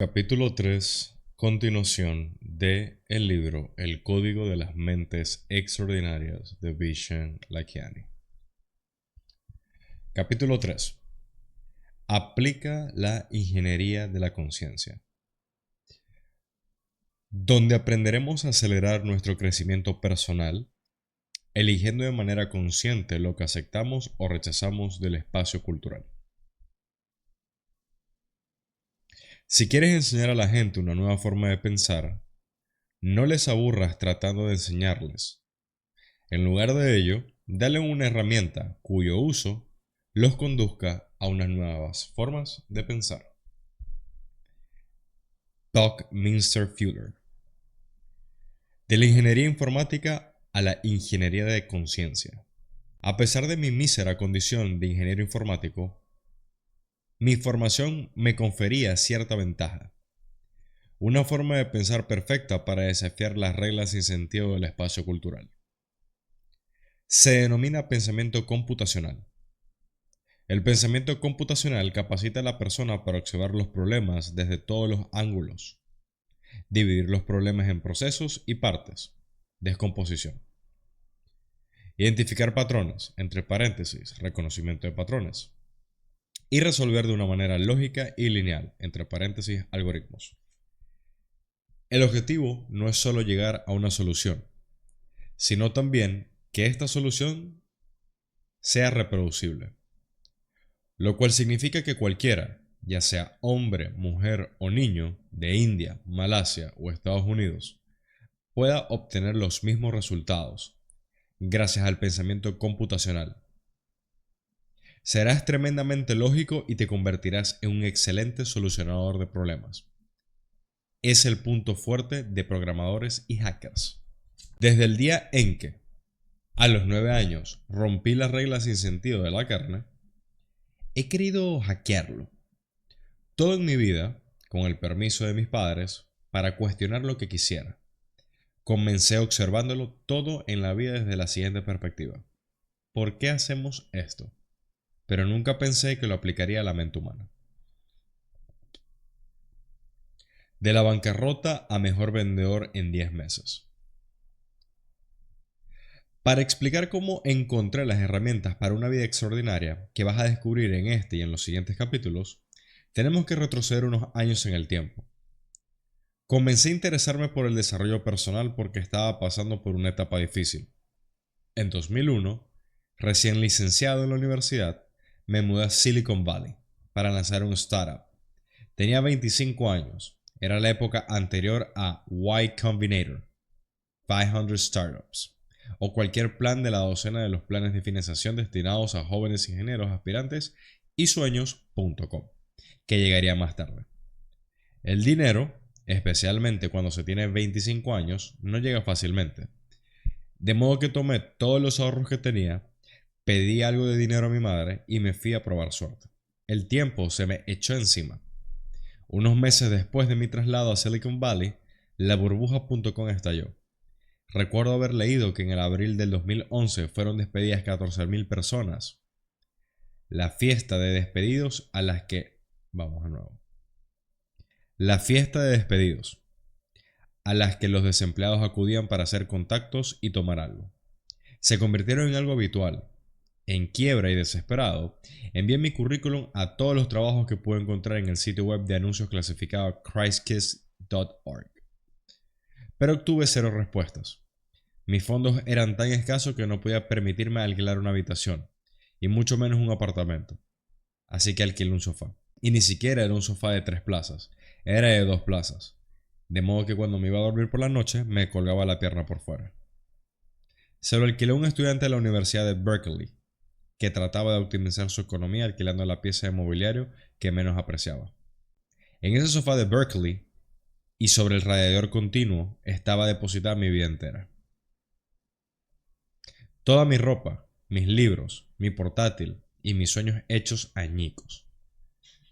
Capítulo 3. Continuación de el libro El Código de las Mentes Extraordinarias de Vishen Lakhiani. Capítulo 3. Aplica la ingeniería de la conciencia, donde aprenderemos a acelerar nuestro crecimiento personal, eligiendo de manera consciente lo que aceptamos o rechazamos del espacio cultural. Si quieres enseñar a la gente una nueva forma de pensar, no les aburras tratando de enseñarles. En lugar de ello, dale una herramienta cuyo uso los conduzca a unas nuevas formas de pensar. Buckminster Fuller. De la ingeniería informática a la ingeniería de conciencia. A pesar de mi mísera condición de ingeniero informático, mi formación me confería cierta ventaja. Una forma de pensar perfecta para desafiar las reglas sin sentido del espacio cultural. Se denomina pensamiento computacional. El pensamiento computacional capacita a la persona para observar los problemas desde todos los ángulos, dividir los problemas en procesos y partes, descomposición, identificar patrones, entre paréntesis, reconocimiento de patrones, y resolver de una manera lógica y lineal, entre paréntesis, algoritmos. El objetivo no es solo llegar a una solución, sino también que esta solución sea reproducible, lo cual significa que cualquiera, ya sea hombre, mujer o niño, de India, Malasia o Estados Unidos, pueda obtener los mismos resultados, gracias al pensamiento computacional. Serás tremendamente lógico y te convertirás en un excelente solucionador de problemas. Es el punto fuerte de programadores y hackers. Desde el día en que, a los 9 años, rompí las reglas sin sentido de la carne, he querido hackearlo. Todo en mi vida, con el permiso de mis padres, para cuestionar lo que quisiera. Comencé observándolo todo en la vida desde la siguiente perspectiva. ¿Por qué hacemos esto? Pero nunca pensé que lo aplicaría a la mente humana. De la bancarrota a mejor vendedor en 10 meses. Para explicar cómo encontré las herramientas para una vida extraordinaria que vas a descubrir en este y en los siguientes capítulos, tenemos que retroceder unos años en el tiempo. Comencé a interesarme por el desarrollo personal porque estaba pasando por una etapa difícil. En 2001, recién licenciado en la universidad, me mudé a Silicon Valley para lanzar un startup. Tenía 25 años, era la época anterior a Y Combinator, 500 Startups, o cualquier plan de la docena de los planes de financiación destinados a jóvenes ingenieros aspirantes y sueños.com, que llegaría más tarde. El dinero, especialmente cuando se tiene 25 años, no llega fácilmente. De modo que tomé todos los ahorros que tenía, pedí algo de dinero a mi madre y me fui a probar suerte. El tiempo se me echó encima. Unos meses después de mi traslado a Silicon Valley, la burbuja.com estalló. Recuerdo haber leído que en el abril del 2011 fueron despedidas 14.000 personas. La fiesta de despedidos a las que... Vamos a nuevo. La fiesta de despedidos a las que los desempleados acudían para hacer contactos y tomar algo. Se convirtieron en algo habitual. En quiebra y desesperado, envié mi currículum a todos los trabajos que pude encontrar en el sitio web de anuncios clasificado christkiss.org. Pero obtuve 0 respuestas. Mis fondos eran tan escasos que no podía permitirme alquilar una habitación, y mucho menos un apartamento. Así que alquilé un sofá. Y ni siquiera era un sofá de 3 plazas, era de 2 plazas. De modo que cuando me iba a dormir por la noche, me colgaba la pierna por fuera. Se lo alquilé a un estudiante de la Universidad de Berkeley, que trataba de optimizar su economía alquilando la pieza de mobiliario que menos apreciaba. En ese sofá de Berkeley y sobre el radiador continuo estaba depositada mi vida entera. Toda mi ropa, mis libros, mi portátil y mis sueños hechos añicos.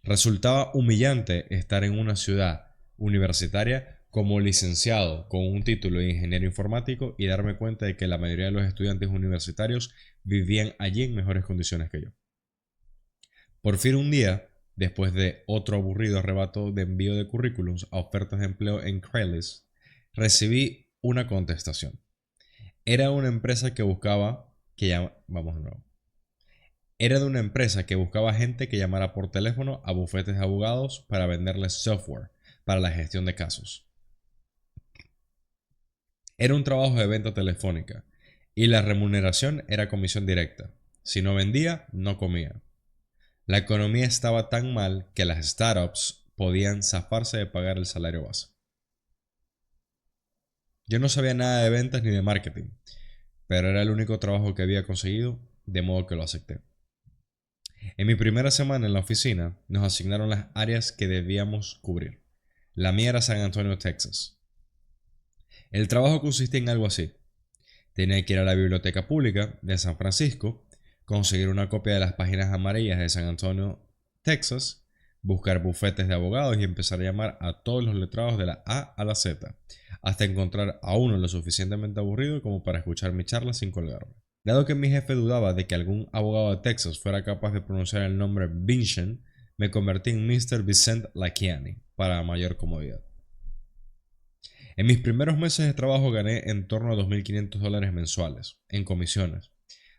Resultaba humillante estar en una ciudad universitaria como licenciado con un título de ingeniero informático y darme cuenta de que la mayoría de los estudiantes universitarios vivían allí en mejores condiciones que yo. Por fin un día, después de otro aburrido arrebato de envío de currículums a ofertas de empleo en Craigslist, recibí una contestación. Era una empresa que buscaba vamos de nuevo. Era de una empresa que buscaba gente que llamara por teléfono a bufetes de abogados para venderles software para la gestión de casos. Era un trabajo de venta telefónica y la remuneración era comisión directa. Si no vendía, no comía. La economía estaba tan mal que las startups podían zafarse de pagar el salario base. Yo no sabía nada de ventas ni de marketing, pero era el único trabajo que había conseguido, de modo que lo acepté. En mi primera semana en la oficina, nos asignaron las áreas que debíamos cubrir. La mía era San Antonio, Texas. El trabajo consistía en algo así. Tenía que ir a la biblioteca pública de San Francisco, conseguir una copia de las páginas amarillas de San Antonio, Texas, buscar bufetes de abogados y empezar a llamar a todos los letrados de la A a la Z, hasta encontrar a uno lo suficientemente aburrido como para escuchar mi charla sin colgarme. Dado que mi jefe dudaba de que algún abogado de Texas fuera capaz de pronunciar el nombre Vincent, me convertí en Mr. Vicent Lakiani para mayor comodidad. En mis primeros meses de trabajo gané en torno a $2.500 mensuales, en comisiones,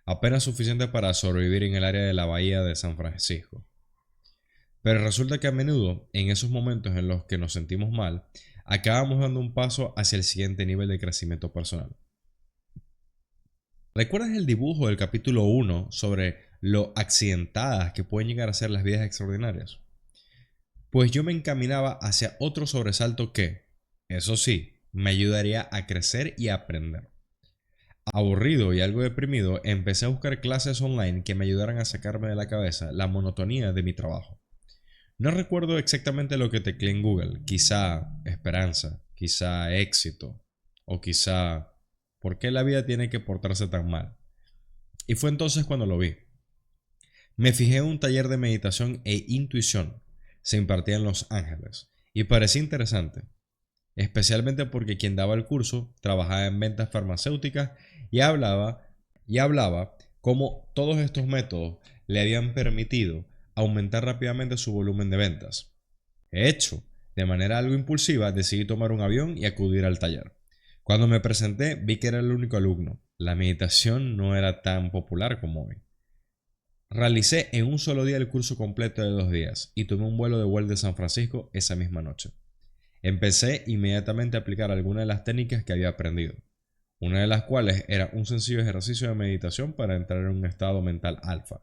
apenas suficiente para sobrevivir en el área de la bahía de San Francisco. Pero resulta que a menudo, en esos momentos en los que nos sentimos mal, acabamos dando un paso hacia el siguiente nivel de crecimiento personal. ¿Recuerdas el dibujo del capítulo 1 sobre lo accidentadas que pueden llegar a ser las vidas extraordinarias? Pues yo me encaminaba hacia otro sobresalto que, eso sí, me ayudaría a crecer y a aprender. Aburrido y algo deprimido, empecé a buscar clases online que me ayudaran a sacarme de la cabeza la monotonía de mi trabajo. No recuerdo exactamente lo que tecleé en Google, quizá esperanza, quizá éxito, o quizá ¿por qué la vida tiene que portarse tan mal? Y fue entonces cuando lo vi. Me fijé en un taller de meditación e intuición, se impartía en Los Ángeles, y parecía interesante, especialmente porque quien daba el curso trabajaba en ventas farmacéuticas y hablaba cómo todos estos métodos le habían permitido aumentar rápidamente su volumen de ventas. De hecho, de manera algo impulsiva, decidí tomar un avión y acudir al taller. Cuando me presenté, vi que era el único alumno. La meditación no era tan popular como hoy. Realicé en un solo día el curso completo de 2 días y tomé un vuelo de vuelta de San Francisco esa misma noche. Empecé inmediatamente a aplicar algunas de las técnicas que había aprendido, una de las cuales era un sencillo ejercicio de meditación para entrar en un estado mental alfa.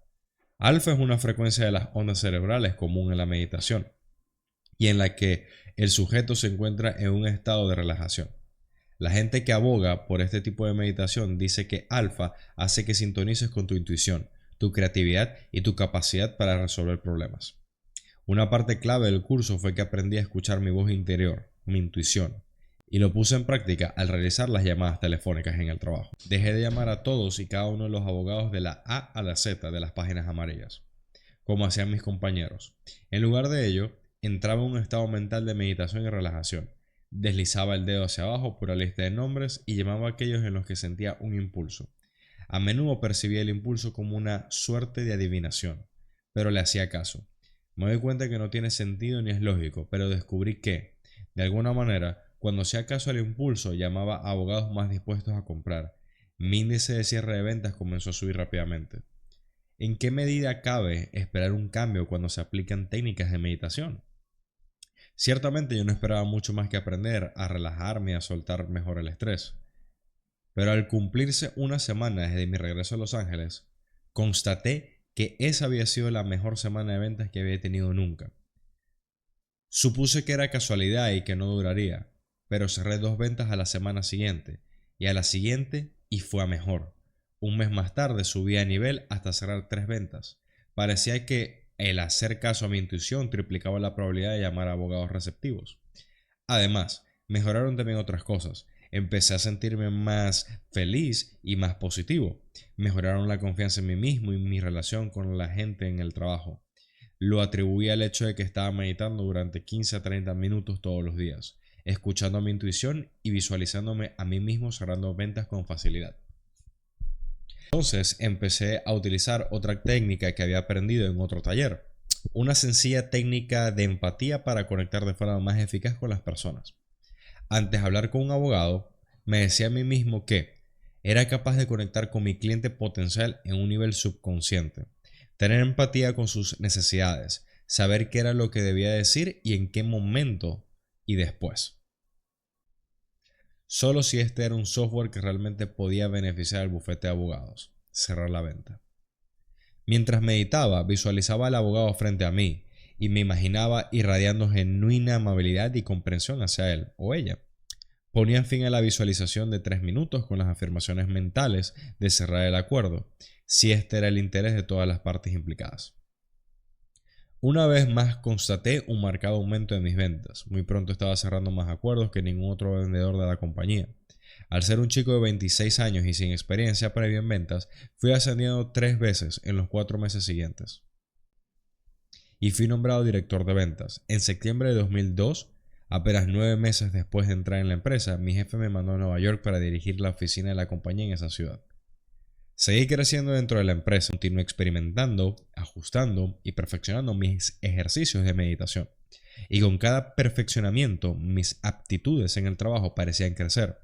Alfa es una frecuencia de las ondas cerebrales común en la meditación y en la que el sujeto se encuentra en un estado de relajación. La gente que aboga por este tipo de meditación dice que alfa hace que sintonices con tu intuición, tu creatividad y tu capacidad para resolver problemas. Una parte clave del curso fue que aprendí a escuchar mi voz interior, mi intuición, y lo puse en práctica al realizar las llamadas telefónicas en el trabajo. Dejé de llamar a todos y cada uno de los abogados de la A a la Z de las páginas amarillas, como hacían mis compañeros. En lugar de ello, entraba en un estado mental de meditación y relajación. Deslizaba el dedo hacia abajo por la lista de nombres y llamaba a aquellos en los que sentía un impulso. A menudo percibía el impulso como una suerte de adivinación, pero le hacía caso. Me doy cuenta que no tiene sentido ni es lógico, pero descubrí que, de alguna manera, cuando hacía caso al impulso, llamaba a abogados más dispuestos a comprar. Mi índice de cierre de ventas comenzó a subir rápidamente. ¿En qué medida cabe esperar un cambio cuando se aplican técnicas de meditación? Ciertamente yo no esperaba mucho más que aprender a relajarme y a soltar mejor el estrés. Pero al cumplirse una semana desde mi regreso a Los Ángeles, constaté que esa había sido la mejor semana de ventas que había tenido nunca. Supuse que era casualidad y que no duraría, pero cerré 2 ventas a la semana siguiente, y a la siguiente y fue a mejor. Un mes más tarde subí a nivel hasta cerrar 3 ventas. Parecía que el hacer caso a mi intuición triplicaba la probabilidad de llamar a abogados receptivos. Además, mejoraron también otras cosas. Empecé a sentirme más feliz y más positivo. Mejoraron la confianza en mí mismo y mi relación con la gente en el trabajo. Lo atribuí al hecho de que estaba meditando durante 15 a 30 minutos todos los días, escuchando mi intuición y visualizándome a mí mismo cerrando ventas con facilidad. Entonces empecé a utilizar otra técnica que había aprendido en otro taller, una sencilla técnica de empatía para conectar de forma más eficaz con las personas. Antes de hablar con un abogado, me decía a mí mismo que era capaz de conectar con mi cliente potencial en un nivel subconsciente, tener empatía con sus necesidades, saber qué era lo que debía decir y en qué momento y después. Solo si este era un software que realmente podía beneficiar al bufete de abogados. Cerrar la venta. Mientras meditaba, visualizaba al abogado frente a mí y me imaginaba irradiando genuina amabilidad y comprensión hacia él o ella. Ponía fin a la visualización de 3 minutos con las afirmaciones mentales de cerrar el acuerdo, si este era el interés de todas las partes implicadas. Una vez más constaté un marcado aumento de mis ventas. Muy pronto estaba cerrando más acuerdos que ningún otro vendedor de la compañía. Al ser un chico de 26 años y sin experiencia previa en ventas, fui ascendido 3 veces en los 4 meses siguientes. Y fui nombrado director de ventas. En septiembre de 2002, apenas 9 meses después de entrar en la empresa, mi jefe me mandó a Nueva York para dirigir la oficina de la compañía en esa ciudad. Seguí creciendo dentro de la empresa, continué experimentando, ajustando y perfeccionando mis ejercicios de meditación. Y con cada perfeccionamiento, mis aptitudes en el trabajo parecían crecer.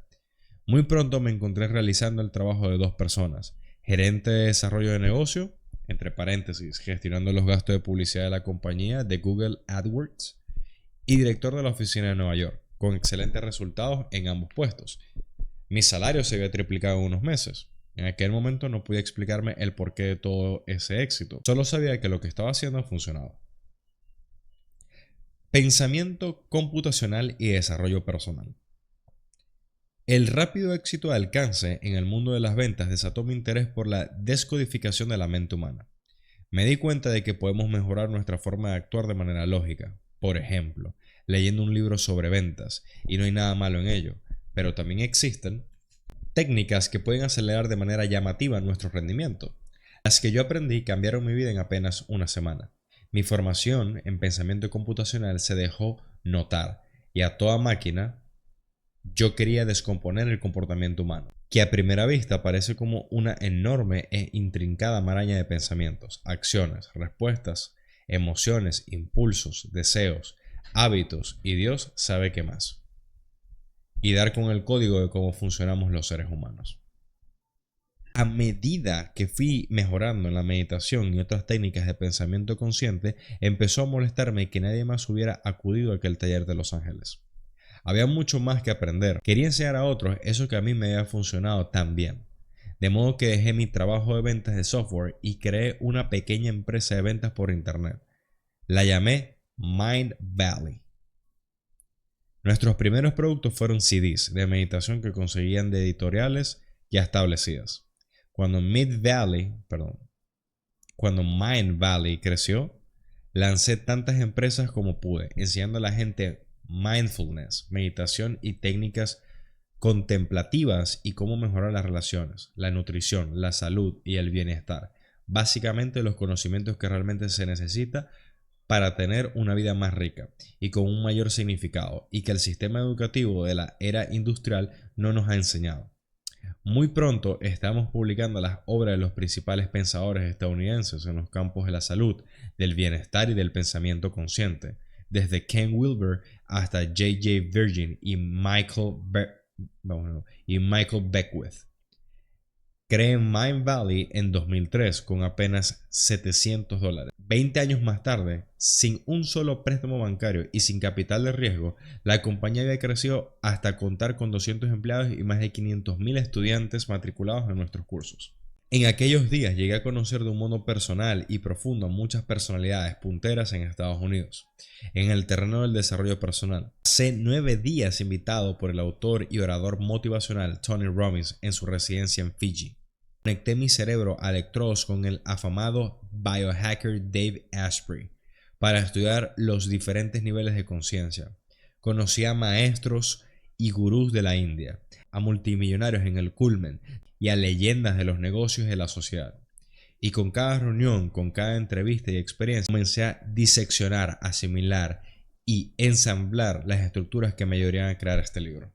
Muy pronto me encontré realizando el trabajo de 2 personas, gerente de desarrollo de negocio, entre paréntesis, gestionando los gastos de publicidad de la compañía de Google AdWords, y director de la oficina de Nueva York, con excelentes resultados en ambos puestos. Mi salario se había triplicado en unos meses. En aquel momento no podía explicarme el porqué de todo ese éxito. Solo sabía que lo que estaba haciendo funcionaba. Pensamiento computacional y desarrollo personal. El rápido éxito de alcance en el mundo de las ventas desató mi interés por la descodificación de la mente humana. Me di cuenta de que podemos mejorar nuestra forma de actuar de manera lógica. Por ejemplo, leyendo un libro sobre ventas, y no hay nada malo en ello, pero también existen técnicas que pueden acelerar de manera llamativa nuestro rendimiento. Las que yo aprendí cambiaron mi vida en apenas una semana. Mi formación en pensamiento computacional se dejó notar, y a toda máquina yo quería descomponer el comportamiento humano, que a primera vista parece como una enorme e intrincada maraña de pensamientos, acciones, respuestas, emociones, impulsos, deseos, hábitos y Dios sabe qué más. Y dar con el código de cómo funcionamos los seres humanos. A medida que fui mejorando en la meditación y otras técnicas de pensamiento consciente, empezó a molestarme que nadie más hubiera acudido a aquel taller de Los Ángeles. Había mucho más que aprender. Quería enseñar a otros eso que a mí me había funcionado tan bien. De modo que dejé mi trabajo de ventas de software y creé una pequeña empresa de ventas por internet. La llamé Mind Valley. Nuestros primeros productos fueron CDs de meditación que conseguían de editoriales ya establecidas. Cuando Mind Valley creció, lancé tantas empresas como pude, enseñando a la gente mindfulness, meditación y técnicas contemplativas y cómo mejorar las relaciones, la nutrición, la salud y el bienestar. Básicamente los conocimientos que realmente se necesita para tener una vida más rica y con un mayor significado y que el sistema educativo de la era industrial no nos ha enseñado. Muy pronto estamos publicando las obras de los principales pensadores estadounidenses en los campos de la salud, del bienestar y del pensamiento consciente, desde Ken Wilber hasta J.J. Virgin y Michael Beckwith. Creé Mind Valley en 2003 con apenas $700. 20 años más tarde, sin un solo préstamo bancario y sin capital de riesgo, la compañía había crecido hasta contar con 200 empleados y más de 500,000 estudiantes matriculados en nuestros cursos. En aquellos días llegué a conocer de un modo personal y profundo a muchas personalidades punteras en Estados Unidos, en el terreno del desarrollo personal. Pasé 9 días invitado por el autor y orador motivacional Tony Robbins en su residencia en Fiji. Conecté mi cerebro a electrodos con el afamado biohacker Dave Asprey para estudiar los diferentes niveles de conciencia. Conocí a maestros y gurús de la India, a multimillonarios en el culmen y a leyendas de los negocios de la sociedad. Y con cada reunión, con cada entrevista y experiencia, comencé a diseccionar, asimilar y ensamblar las estructuras que me ayudarían a crear este libro.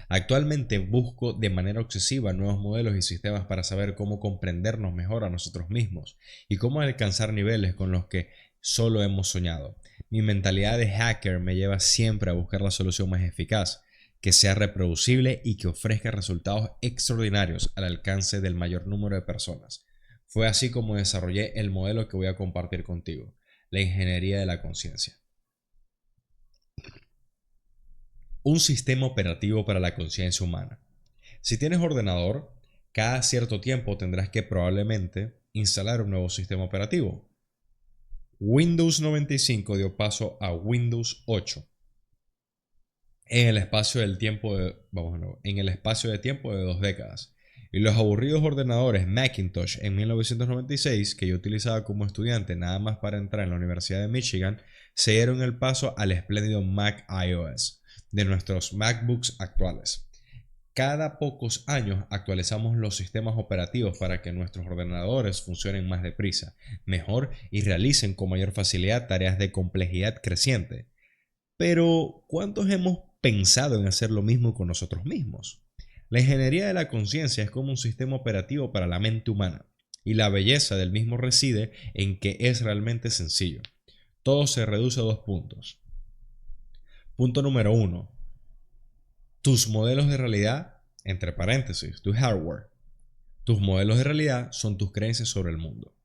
Actualmente busco de manera obsesiva nuevos modelos y sistemas para saber cómo comprendernos mejor a nosotros mismos y cómo alcanzar niveles con los que solo hemos soñado. Mi mentalidad de hacker me lleva siempre a buscar la solución más eficaz, que sea reproducible y que ofrezca resultados extraordinarios al alcance del mayor número de personas. Fue así como desarrollé el modelo que voy a compartir contigo, la ingeniería de la conciencia. Un sistema operativo para la conciencia humana. Si tienes ordenador, cada cierto tiempo tendrás que probablemente instalar un nuevo sistema operativo. Windows 95 dio paso a Windows 8 en el espacio de tiempo de 2 décadas. Y los aburridos ordenadores Macintosh en 1996, que yo utilizaba como estudiante nada más para entrar en la Universidad de Michigan, se dieron el paso al espléndido Mac iOS de nuestros MacBooks actuales. Cada pocos años actualizamos los sistemas operativos para que nuestros ordenadores funcionen más deprisa, mejor y realicen con mayor facilidad tareas de complejidad creciente. Pero, ¿cuántos hemos pensado en hacer lo mismo con nosotros mismos? La ingeniería de la conciencia es como un sistema operativo para la mente humana, y la belleza del mismo reside en que es realmente sencillo. Todo se reduce a 2 puntos. Punto número 1. Tus modelos de realidad, entre paréntesis, tu hardware. Tus modelos de realidad son tus creencias sobre el mundo.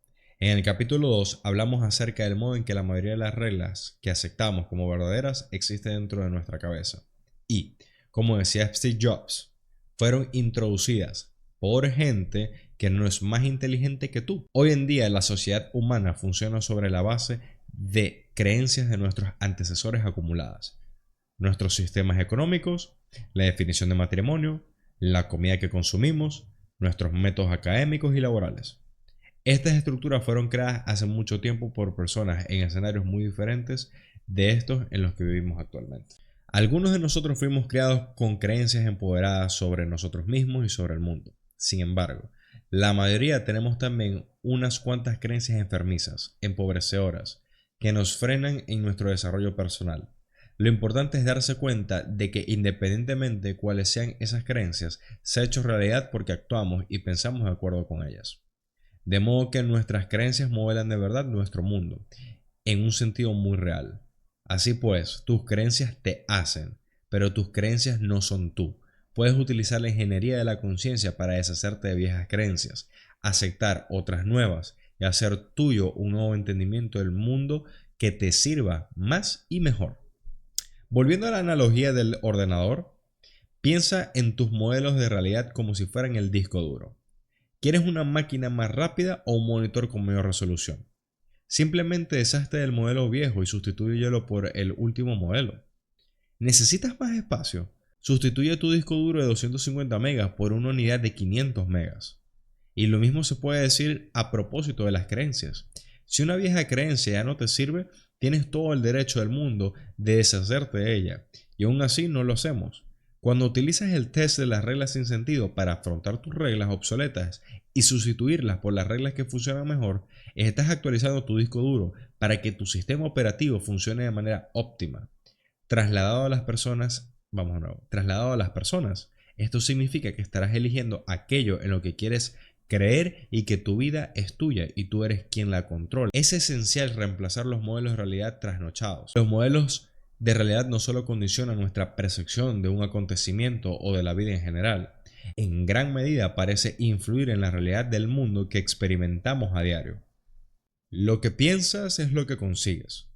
En el capítulo 2 hablamos acerca del modo en que la mayoría de las reglas que aceptamos como verdaderas existen dentro de nuestra cabeza. Y, como decía Steve Jobs, fueron introducidas por gente que no es más inteligente que tú. Hoy en día la sociedad humana funciona sobre la base de creencias de nuestros antecesores acumuladas. Nuestros sistemas económicos, la definición de matrimonio, la comida que consumimos, nuestros métodos académicos y laborales. Estas estructuras fueron creadas hace mucho tiempo por personas en escenarios muy diferentes de estos en los que vivimos actualmente. Algunos de nosotros fuimos criados con creencias empoderadas sobre nosotros mismos y sobre el mundo. Sin embargo, la mayoría tenemos también unas cuantas creencias enfermizas, empobrecedoras, que nos frenan en nuestro desarrollo personal. Lo importante es darse cuenta de que independientemente de cuáles sean esas creencias, se ha hecho realidad porque actuamos y pensamos de acuerdo con ellas. De modo que nuestras creencias modelan de verdad nuestro mundo, en un sentido muy real. Así pues, tus creencias te hacen, pero tus creencias no son tú. Puedes utilizar la ingeniería de la conciencia para deshacerte de viejas creencias, aceptar otras nuevas y hacer tuyo un nuevo entendimiento del mundo que te sirva más y mejor. Volviendo a la analogía del ordenador, piensa en tus modelos de realidad como si fueran el disco duro. ¿Quieres una máquina más rápida o un monitor con mayor resolución? Simplemente deshazte del modelo viejo y sustitúyelo por el último modelo. ¿Necesitas más espacio? Sustituye tu disco duro de 250 megas por una unidad de 500 megas. Y lo mismo se puede decir a propósito de las creencias. Si una vieja creencia ya no te sirve, tienes todo el derecho del mundo de deshacerte de ella. Y aún así no lo hacemos. Cuando utilizas el test de las reglas sin sentido para afrontar tus reglas obsoletas y sustituirlas por las reglas que funcionan mejor, estás actualizando tu disco duro para que tu sistema operativo funcione de manera óptima. Trasladado a las personas, esto significa que estarás eligiendo aquello en lo que quieres creer y que tu vida es tuya y tú eres quien la controla. Es esencial reemplazar los modelos de realidad trasnochados. Los modelos de realidad no solo condicionan nuestra percepción de un acontecimiento o de la vida en general, en gran medida parece influir en la realidad del mundo que experimentamos a diario. Lo que piensas es lo que consigues.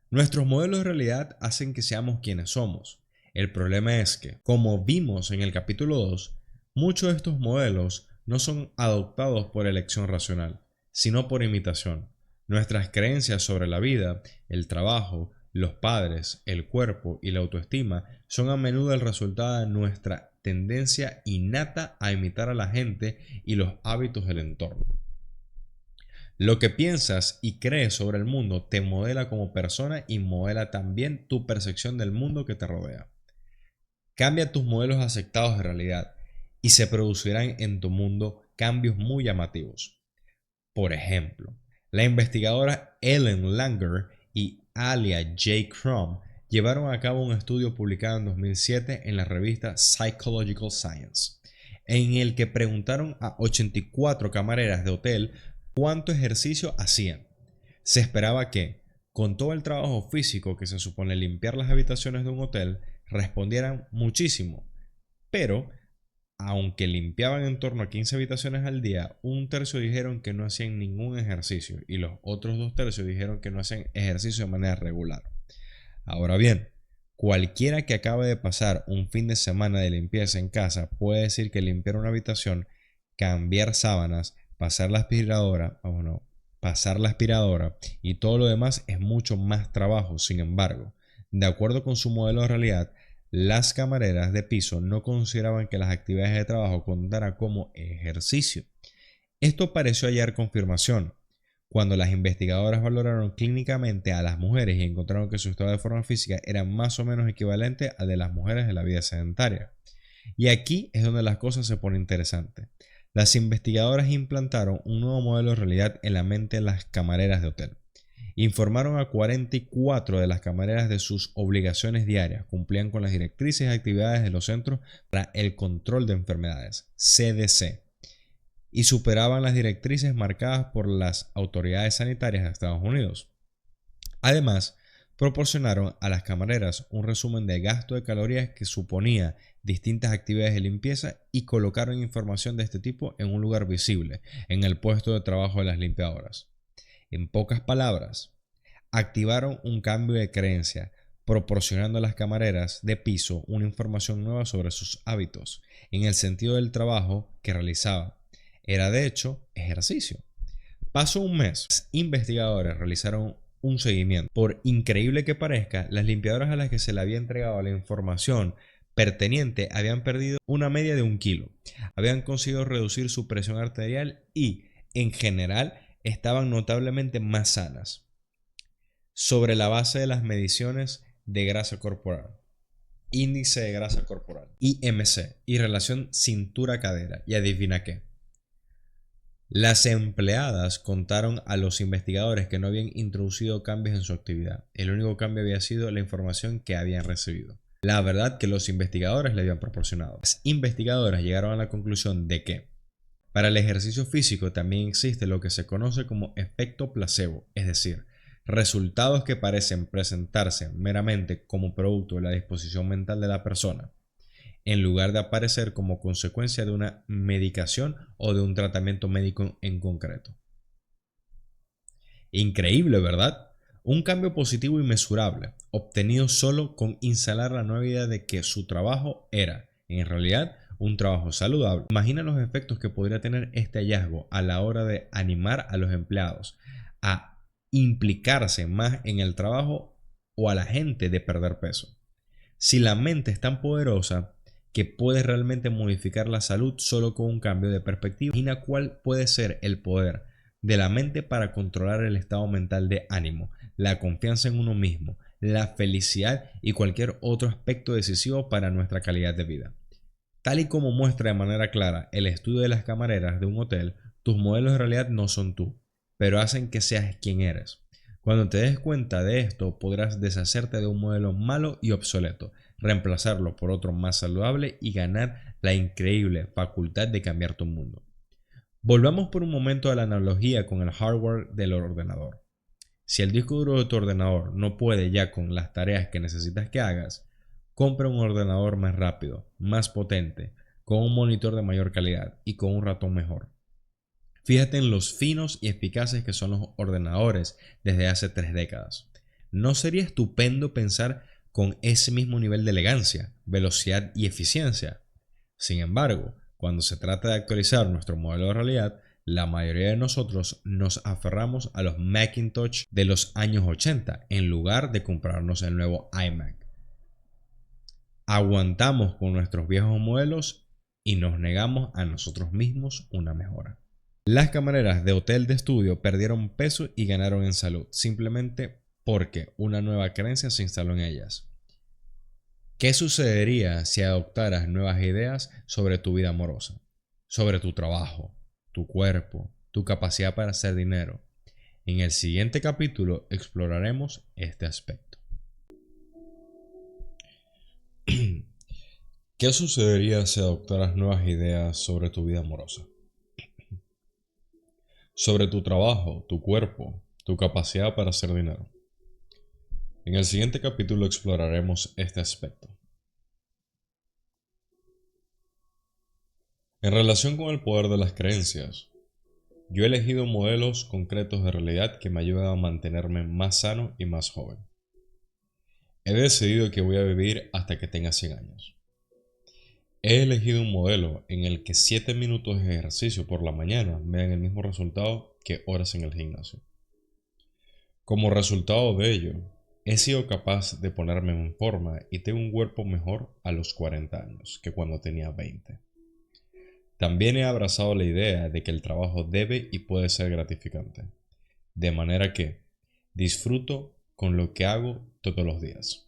Nuestros modelos de realidad hacen que seamos quienes somos. El problema es que, como vimos en el capítulo 2, muchos de estos modelos no son adoptados por elección racional, sino por imitación. Nuestras creencias sobre la vida, el trabajo, los padres, el cuerpo y la autoestima son a menudo el resultado de nuestra tendencia innata a imitar a la gente y los hábitos del entorno. Lo que piensas y crees sobre el mundo te modela como persona y modela también tu percepción del mundo que te rodea. Cambia tus modelos aceptados de realidad y se producirán en tu mundo cambios muy llamativos. Por ejemplo, la investigadora Ellen Langer y Alia J. Crum llevaron a cabo un estudio publicado en 2007 en la revista Psychological Science, en el que preguntaron a 84 camareras de hotel cuánto ejercicio hacían. Se esperaba que, con todo el trabajo físico que se supone limpiar las habitaciones de un hotel, respondieran muchísimo, pero aunque limpiaban en torno a 15 habitaciones al día, un tercio dijeron que no hacían ningún ejercicio y los otros 2 tercios dijeron que no hacían ejercicio de manera regular. Ahora bien, cualquiera que acabe de pasar un fin de semana de limpieza en casa puede decir que limpiar una habitación, cambiar sábanas, pasar la aspiradora y todo lo demás es mucho más trabajo. Sin embargo, de acuerdo con su modelo de realidad, las camareras de piso no consideraban que las actividades de trabajo contaran como ejercicio. Esto pareció hallar confirmación cuando las investigadoras valoraron clínicamente a las mujeres y encontraron que su estado de forma física era más o menos equivalente al de las mujeres de la vida sedentaria. Y aquí es donde las cosas se ponen interesantes. Las investigadoras implantaron un nuevo modelo de realidad en la mente de las camareras de hotel. Informaron a 44 de las camareras de sus obligaciones diarias, cumplían con las directrices y actividades de los Centros para el Control de Enfermedades, CDC, y superaban las directrices marcadas por las autoridades sanitarias de Estados Unidos. Además, proporcionaron a las camareras un resumen de gasto de calorías que suponía distintas actividades de limpieza y colocaron información de este tipo en un lugar visible, en el puesto de trabajo de las limpiadoras. En pocas palabras, activaron un cambio de creencia, proporcionando a las camareras de piso una información nueva sobre sus hábitos, en el sentido del trabajo que realizaban. Era de hecho ejercicio. Pasó un mes. Los investigadores realizaron un seguimiento. Por increíble que parezca, las limpiadoras a las que se le había entregado la información pertinente habían perdido una media de 1 kilo. Habían conseguido reducir su presión arterial y, en general, estaban notablemente más sanas. Sobre la base de las mediciones de grasa corporal, índice de grasa corporal, IMC, y relación cintura-cadera. Y adivina qué. Las empleadas contaron a los investigadores que no habían introducido cambios en su actividad. El único cambio había sido la información que habían recibido. La verdad que los investigadores le habían proporcionado. Las investigadoras llegaron a la conclusión de que para el ejercicio físico también existe lo que se conoce como efecto placebo, es decir, resultados que parecen presentarse meramente como producto de la disposición mental de la persona, en lugar de aparecer como consecuencia de una medicación o de un tratamiento médico en concreto. Increíble, ¿verdad? Un cambio positivo y mesurable, obtenido solo con instalar la nueva idea de que su trabajo era, en realidad, un trabajo saludable. Imagina los efectos que podría tener este hallazgo a la hora de animar a los empleados a implicarse más en el trabajo o a la gente de perder peso. Si la mente es tan poderosa que puede realmente modificar la salud solo con un cambio de perspectiva, imagina cuál puede ser el poder de la mente para controlar el estado mental de ánimo, la confianza en uno mismo, la felicidad y cualquier otro aspecto decisivo para nuestra calidad de vida. Tal y como muestra de manera clara el estudio de las camareras de un hotel, tus modelos de realidad no son tú, pero hacen que seas quien eres. Cuando te des cuenta de esto, podrás deshacerte de un modelo malo y obsoleto, reemplazarlo por otro más saludable y ganar la increíble facultad de cambiar tu mundo. Volvamos por un momento a la analogía con el hardware del ordenador. Si el disco duro de tu ordenador no puede ya con las tareas que necesitas que hagas, compra un ordenador más rápido, más potente, con un monitor de mayor calidad y con un ratón mejor. Fíjate en los finos y eficaces que son los ordenadores desde hace 3 décadas. ¿No sería estupendo pensar con ese mismo nivel de elegancia, velocidad y eficiencia? Sin embargo, cuando se trata de actualizar nuestro modelo de realidad, la mayoría de nosotros nos aferramos a los Macintosh de los años 80 en lugar de comprarnos el nuevo iMac. Aguantamos con nuestros viejos modelos y nos negamos a nosotros mismos una mejora. Las camareras de hotel de estudio perdieron peso y ganaron en salud, simplemente porque una nueva creencia se instaló en ellas. ¿Qué sucedería si adoptaras nuevas ideas sobre tu vida amorosa, sobre tu trabajo, tu cuerpo, tu capacidad para hacer dinero? En el siguiente capítulo exploraremos este aspecto. ¿Qué sucedería si adoptaras nuevas ideas sobre tu vida amorosa? Sobre tu trabajo, tu cuerpo, tu capacidad para hacer dinero. En el siguiente capítulo exploraremos este aspecto. En relación con el poder de las creencias, yo he elegido modelos concretos de realidad que me ayudan a mantenerme más sano y más joven. He decidido que voy a vivir hasta que tenga 100 años. He elegido un modelo en el que 7 minutos de ejercicio por la mañana me dan el mismo resultado que horas en el gimnasio. Como resultado de ello, he sido capaz de ponerme en forma y tengo un cuerpo mejor a los 40 años que cuando tenía 20. También he abrazado la idea de que el trabajo debe y puede ser gratificante, de manera que disfruto con lo que hago todos los días.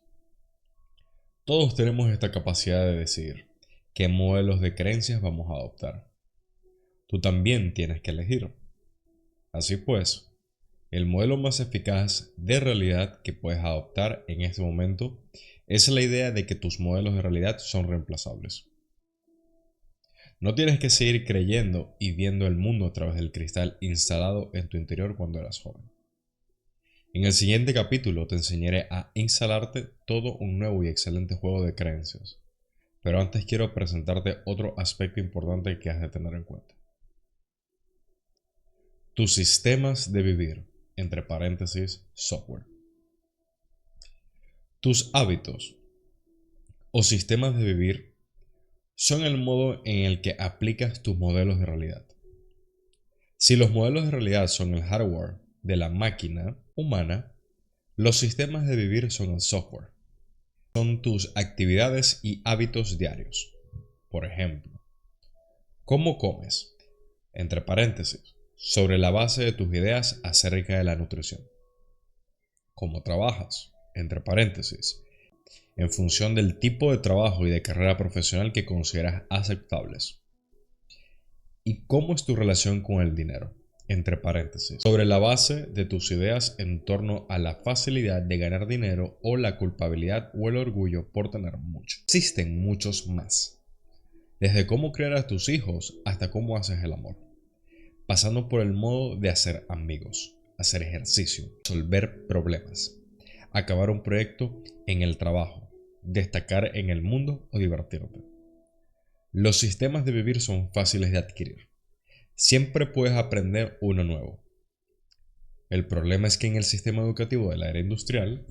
Todos tenemos esta capacidad de decidir qué modelos de creencias vamos a adoptar. Tú también tienes que elegir. Así pues, el modelo más eficaz de realidad que puedes adoptar en este momento es la idea de que tus modelos de realidad son reemplazables. No tienes que seguir creyendo y viendo el mundo a través del cristal instalado en tu interior cuando eras joven. En el siguiente capítulo te enseñaré a instalarte todo un nuevo y excelente juego de creencias. Pero antes quiero presentarte otro aspecto importante que has de tener en cuenta. Tus sistemas de vivir, entre paréntesis, software. Tus hábitos o sistemas de vivir son el modo en el que aplicas tus modelos de realidad. Si los modelos de realidad son el hardware de la máquina humana, los sistemas de vivir son el software. Son tus actividades y hábitos diarios. Por ejemplo, ¿cómo comes? Entre paréntesis, sobre la base de tus ideas acerca de la nutrición. ¿Cómo trabajas? Entre paréntesis, en función del tipo de trabajo y de carrera profesional que consideras aceptables. ¿Y cómo es tu relación con el dinero? Entre paréntesis, sobre la base de tus ideas en torno a la facilidad de ganar dinero o la culpabilidad o el orgullo por tener mucho. Existen muchos más, desde cómo criar a tus hijos hasta cómo haces el amor, pasando por el modo de hacer amigos, hacer ejercicio, resolver problemas, acabar un proyecto en el trabajo, destacar en el mundo o divertirte. Los sistemas de vivir son fáciles de adquirir. Siempre puedes aprender uno nuevo. El problema es que en el sistema educativo de la era industrial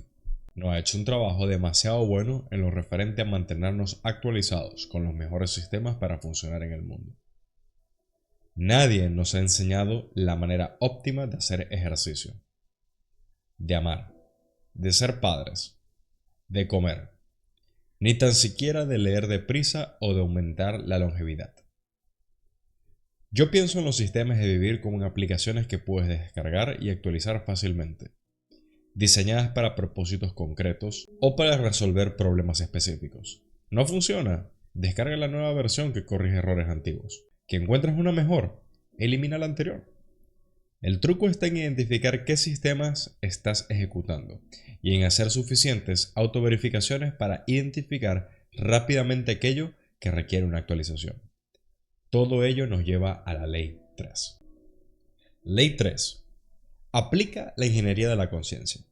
no ha hecho un trabajo demasiado bueno en lo referente a mantenernos actualizados con los mejores sistemas para funcionar en el mundo. Nadie nos ha enseñado la manera óptima de hacer ejercicio, de amar, de ser padres, de comer, ni tan siquiera de leer deprisa o de aumentar la longevidad. Yo pienso en los sistemas de vivir como en aplicaciones que puedes descargar y actualizar fácilmente, diseñadas para propósitos concretos o para resolver problemas específicos. ¿No funciona? Descarga la nueva versión que corrige errores antiguos. ¿Que encuentras una mejor? Elimina la anterior. El truco está en identificar qué sistemas estás ejecutando y en hacer suficientes autoverificaciones para identificar rápidamente aquello que requiere una actualización. Todo ello nos lleva a la Ley 3. Ley 3. Aplica la ingeniería de la conciencia.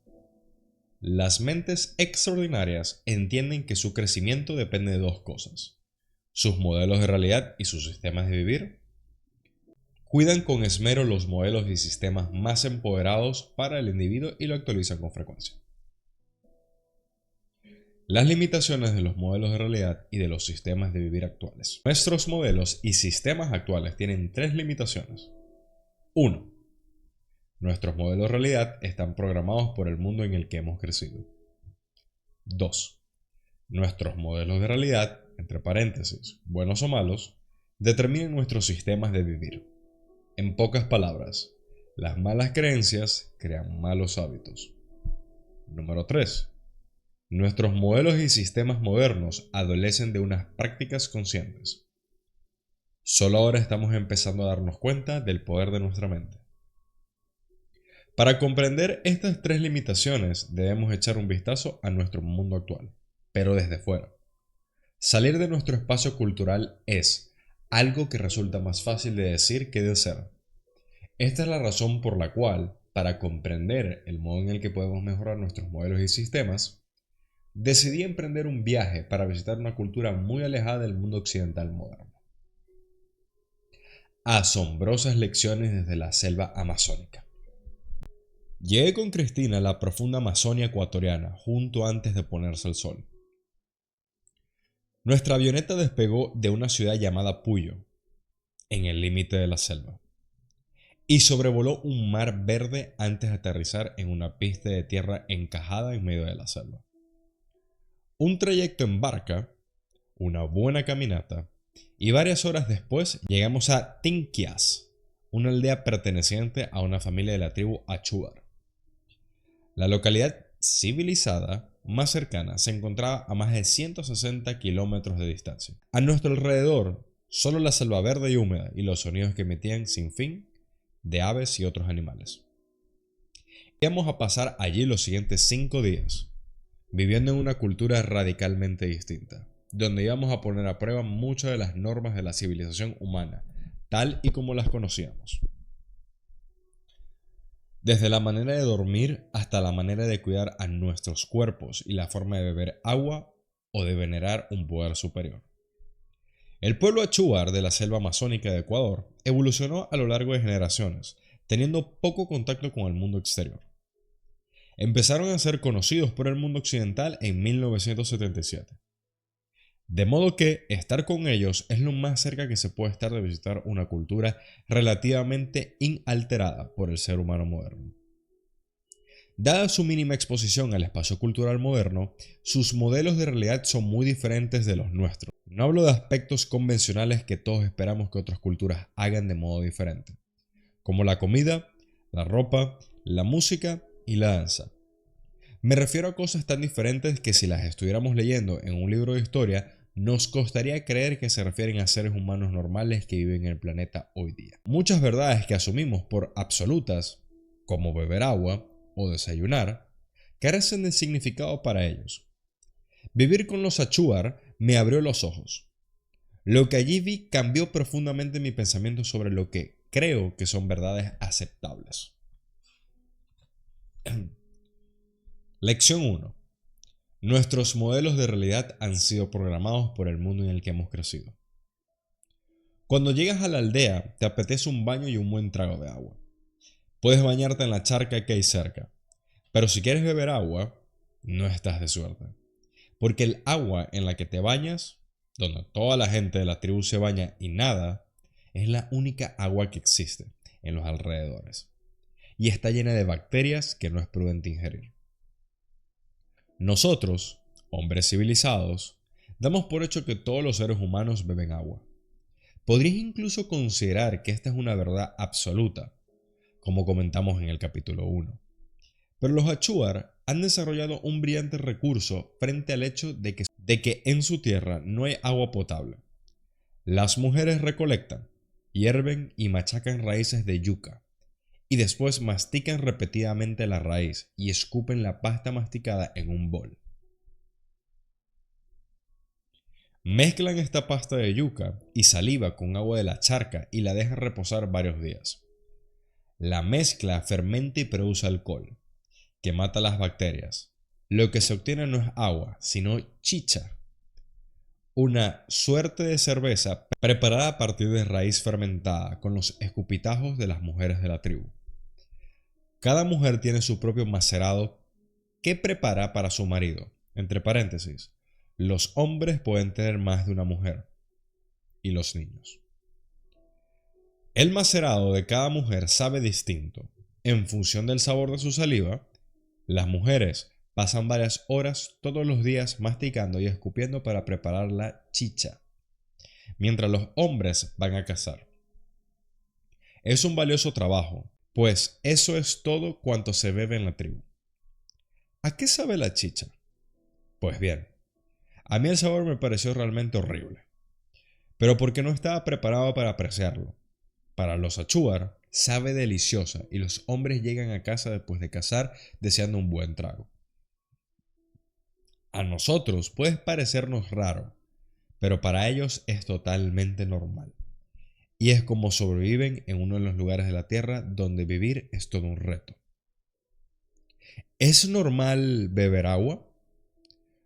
Las mentes extraordinarias entienden que su crecimiento depende de dos cosas: sus modelos de realidad y sus sistemas de vivir. Cuidan con esmero los modelos y sistemas más empoderados para el individuo y lo actualizan con frecuencia. Las limitaciones de los modelos de realidad y de los sistemas de vivir actuales. Nuestros modelos y sistemas actuales tienen tres limitaciones. 1. Nuestros modelos de realidad están programados por el mundo en el que hemos crecido. 2. Nuestros modelos de realidad, entre paréntesis, buenos o malos, determinan nuestros sistemas de vivir. En pocas palabras, las malas creencias crean malos hábitos. Número 3. Nuestros modelos y sistemas modernos adolecen de unas prácticas conscientes. Solo ahora estamos empezando a darnos cuenta del poder de nuestra mente. Para comprender estas tres limitaciones debemos echar un vistazo a nuestro mundo actual, pero desde fuera. Salir de nuestro espacio cultural es algo que resulta más fácil de decir que de hacer. Esta es la razón por la cual, para comprender el modo en el que podemos mejorar nuestros modelos y sistemas, decidí emprender un viaje para visitar una cultura muy alejada del mundo occidental moderno. Asombrosas lecciones desde la selva amazónica. Llegué con Cristina a la profunda Amazonia ecuatoriana justo antes de ponerse el sol. Nuestra avioneta despegó de una ciudad llamada Puyo, en el límite de la selva, y sobrevoló un mar verde antes de aterrizar en una pista de tierra encajada en medio de la selva. Un trayecto en barca, una buena caminata, y varias horas después llegamos a Tinquias, una aldea perteneciente a una familia de la tribu Achuar. La localidad civilizada más cercana se encontraba a más de 160 kilómetros de distancia. A nuestro alrededor, solo la selva verde y húmeda y los sonidos que emitían sin fin de aves y otros animales. Íbamos a pasar allí los siguientes 5 días, viviendo en una cultura radicalmente distinta, donde íbamos a poner a prueba muchas de las normas de la civilización humana, tal y como las conocíamos. Desde la manera de dormir hasta la manera de cuidar a nuestros cuerpos y la forma de beber agua o de venerar un poder superior. El pueblo Achuar de la selva amazónica de Ecuador evolucionó a lo largo de generaciones, teniendo poco contacto con el mundo exterior. Empezaron a ser conocidos por el mundo occidental en 1977. De modo que estar con ellos es lo más cerca que se puede estar de visitar una cultura relativamente inalterada por el ser humano moderno. Dada su mínima exposición al espacio cultural moderno, sus modelos de realidad son muy diferentes de los nuestros. No hablo de aspectos convencionales que todos esperamos que otras culturas hagan de modo diferente, como la comida, la ropa, la música y la danza. Me refiero a cosas tan diferentes que si las estuviéramos leyendo en un libro de historia, nos costaría creer que se refieren a seres humanos normales que viven en el planeta hoy día. Muchas verdades que asumimos por absolutas, como beber agua o desayunar, carecen de significado para ellos. Vivir con los Achuar me abrió los ojos. Lo que allí vi cambió profundamente mi pensamiento sobre lo que creo que son verdades aceptables. Lección 1. Nuestros modelos de realidad han sido programados por el mundo en el que hemos crecido. Cuando llegas a la aldea, te apetece un baño y un buen trago de agua. Puedes bañarte en la charca que hay cerca, pero si quieres beber agua, no estás de suerte. Porque el agua en la que te bañas, donde toda la gente de la tribu se baña y nada, es la única agua que existe en los alrededores. Y está llena de bacterias que no es prudente ingerir. Nosotros, hombres civilizados, damos por hecho que todos los seres humanos beben agua. Podrías incluso considerar que esta es una verdad absoluta, como comentamos en el capítulo 1. Pero los Achuar han desarrollado un brillante recurso frente al hecho de que en su tierra no hay agua potable. Las mujeres recolectan, hierven y machacan raíces de yuca, y después mastican repetidamente la raíz y escupen la pasta masticada en un bol. Mezclan esta pasta de yuca y saliva con agua de la charca y la dejan reposar varios días. La mezcla fermenta y produce alcohol, que mata las bacterias. Lo que se obtiene no es agua, sino chicha, una suerte de cerveza preparada a partir de raíz fermentada con los escupitajos de las mujeres de la tribu. Cada mujer tiene su propio macerado que prepara para su marido. Entre paréntesis, los hombres pueden tener más de una mujer. Y los niños. El macerado de cada mujer sabe distinto. En función del sabor de su saliva, las mujeres pasan varias horas todos los días masticando y escupiendo para preparar la chicha, mientras los hombres van a cazar. Es un valioso trabajo, pues eso es todo cuanto se bebe en la tribu. ¿A qué sabe la chicha? Pues bien, a mí el sabor me pareció realmente horrible, pero porque no estaba preparado para apreciarlo. Para los Achuar, sabe deliciosa y los hombres llegan a casa después de cazar deseando un buen trago. A nosotros puede parecernos raro, pero para ellos es totalmente normal. Y es como sobreviven en uno de los lugares de la Tierra donde vivir es todo un reto. ¿Es normal beber agua?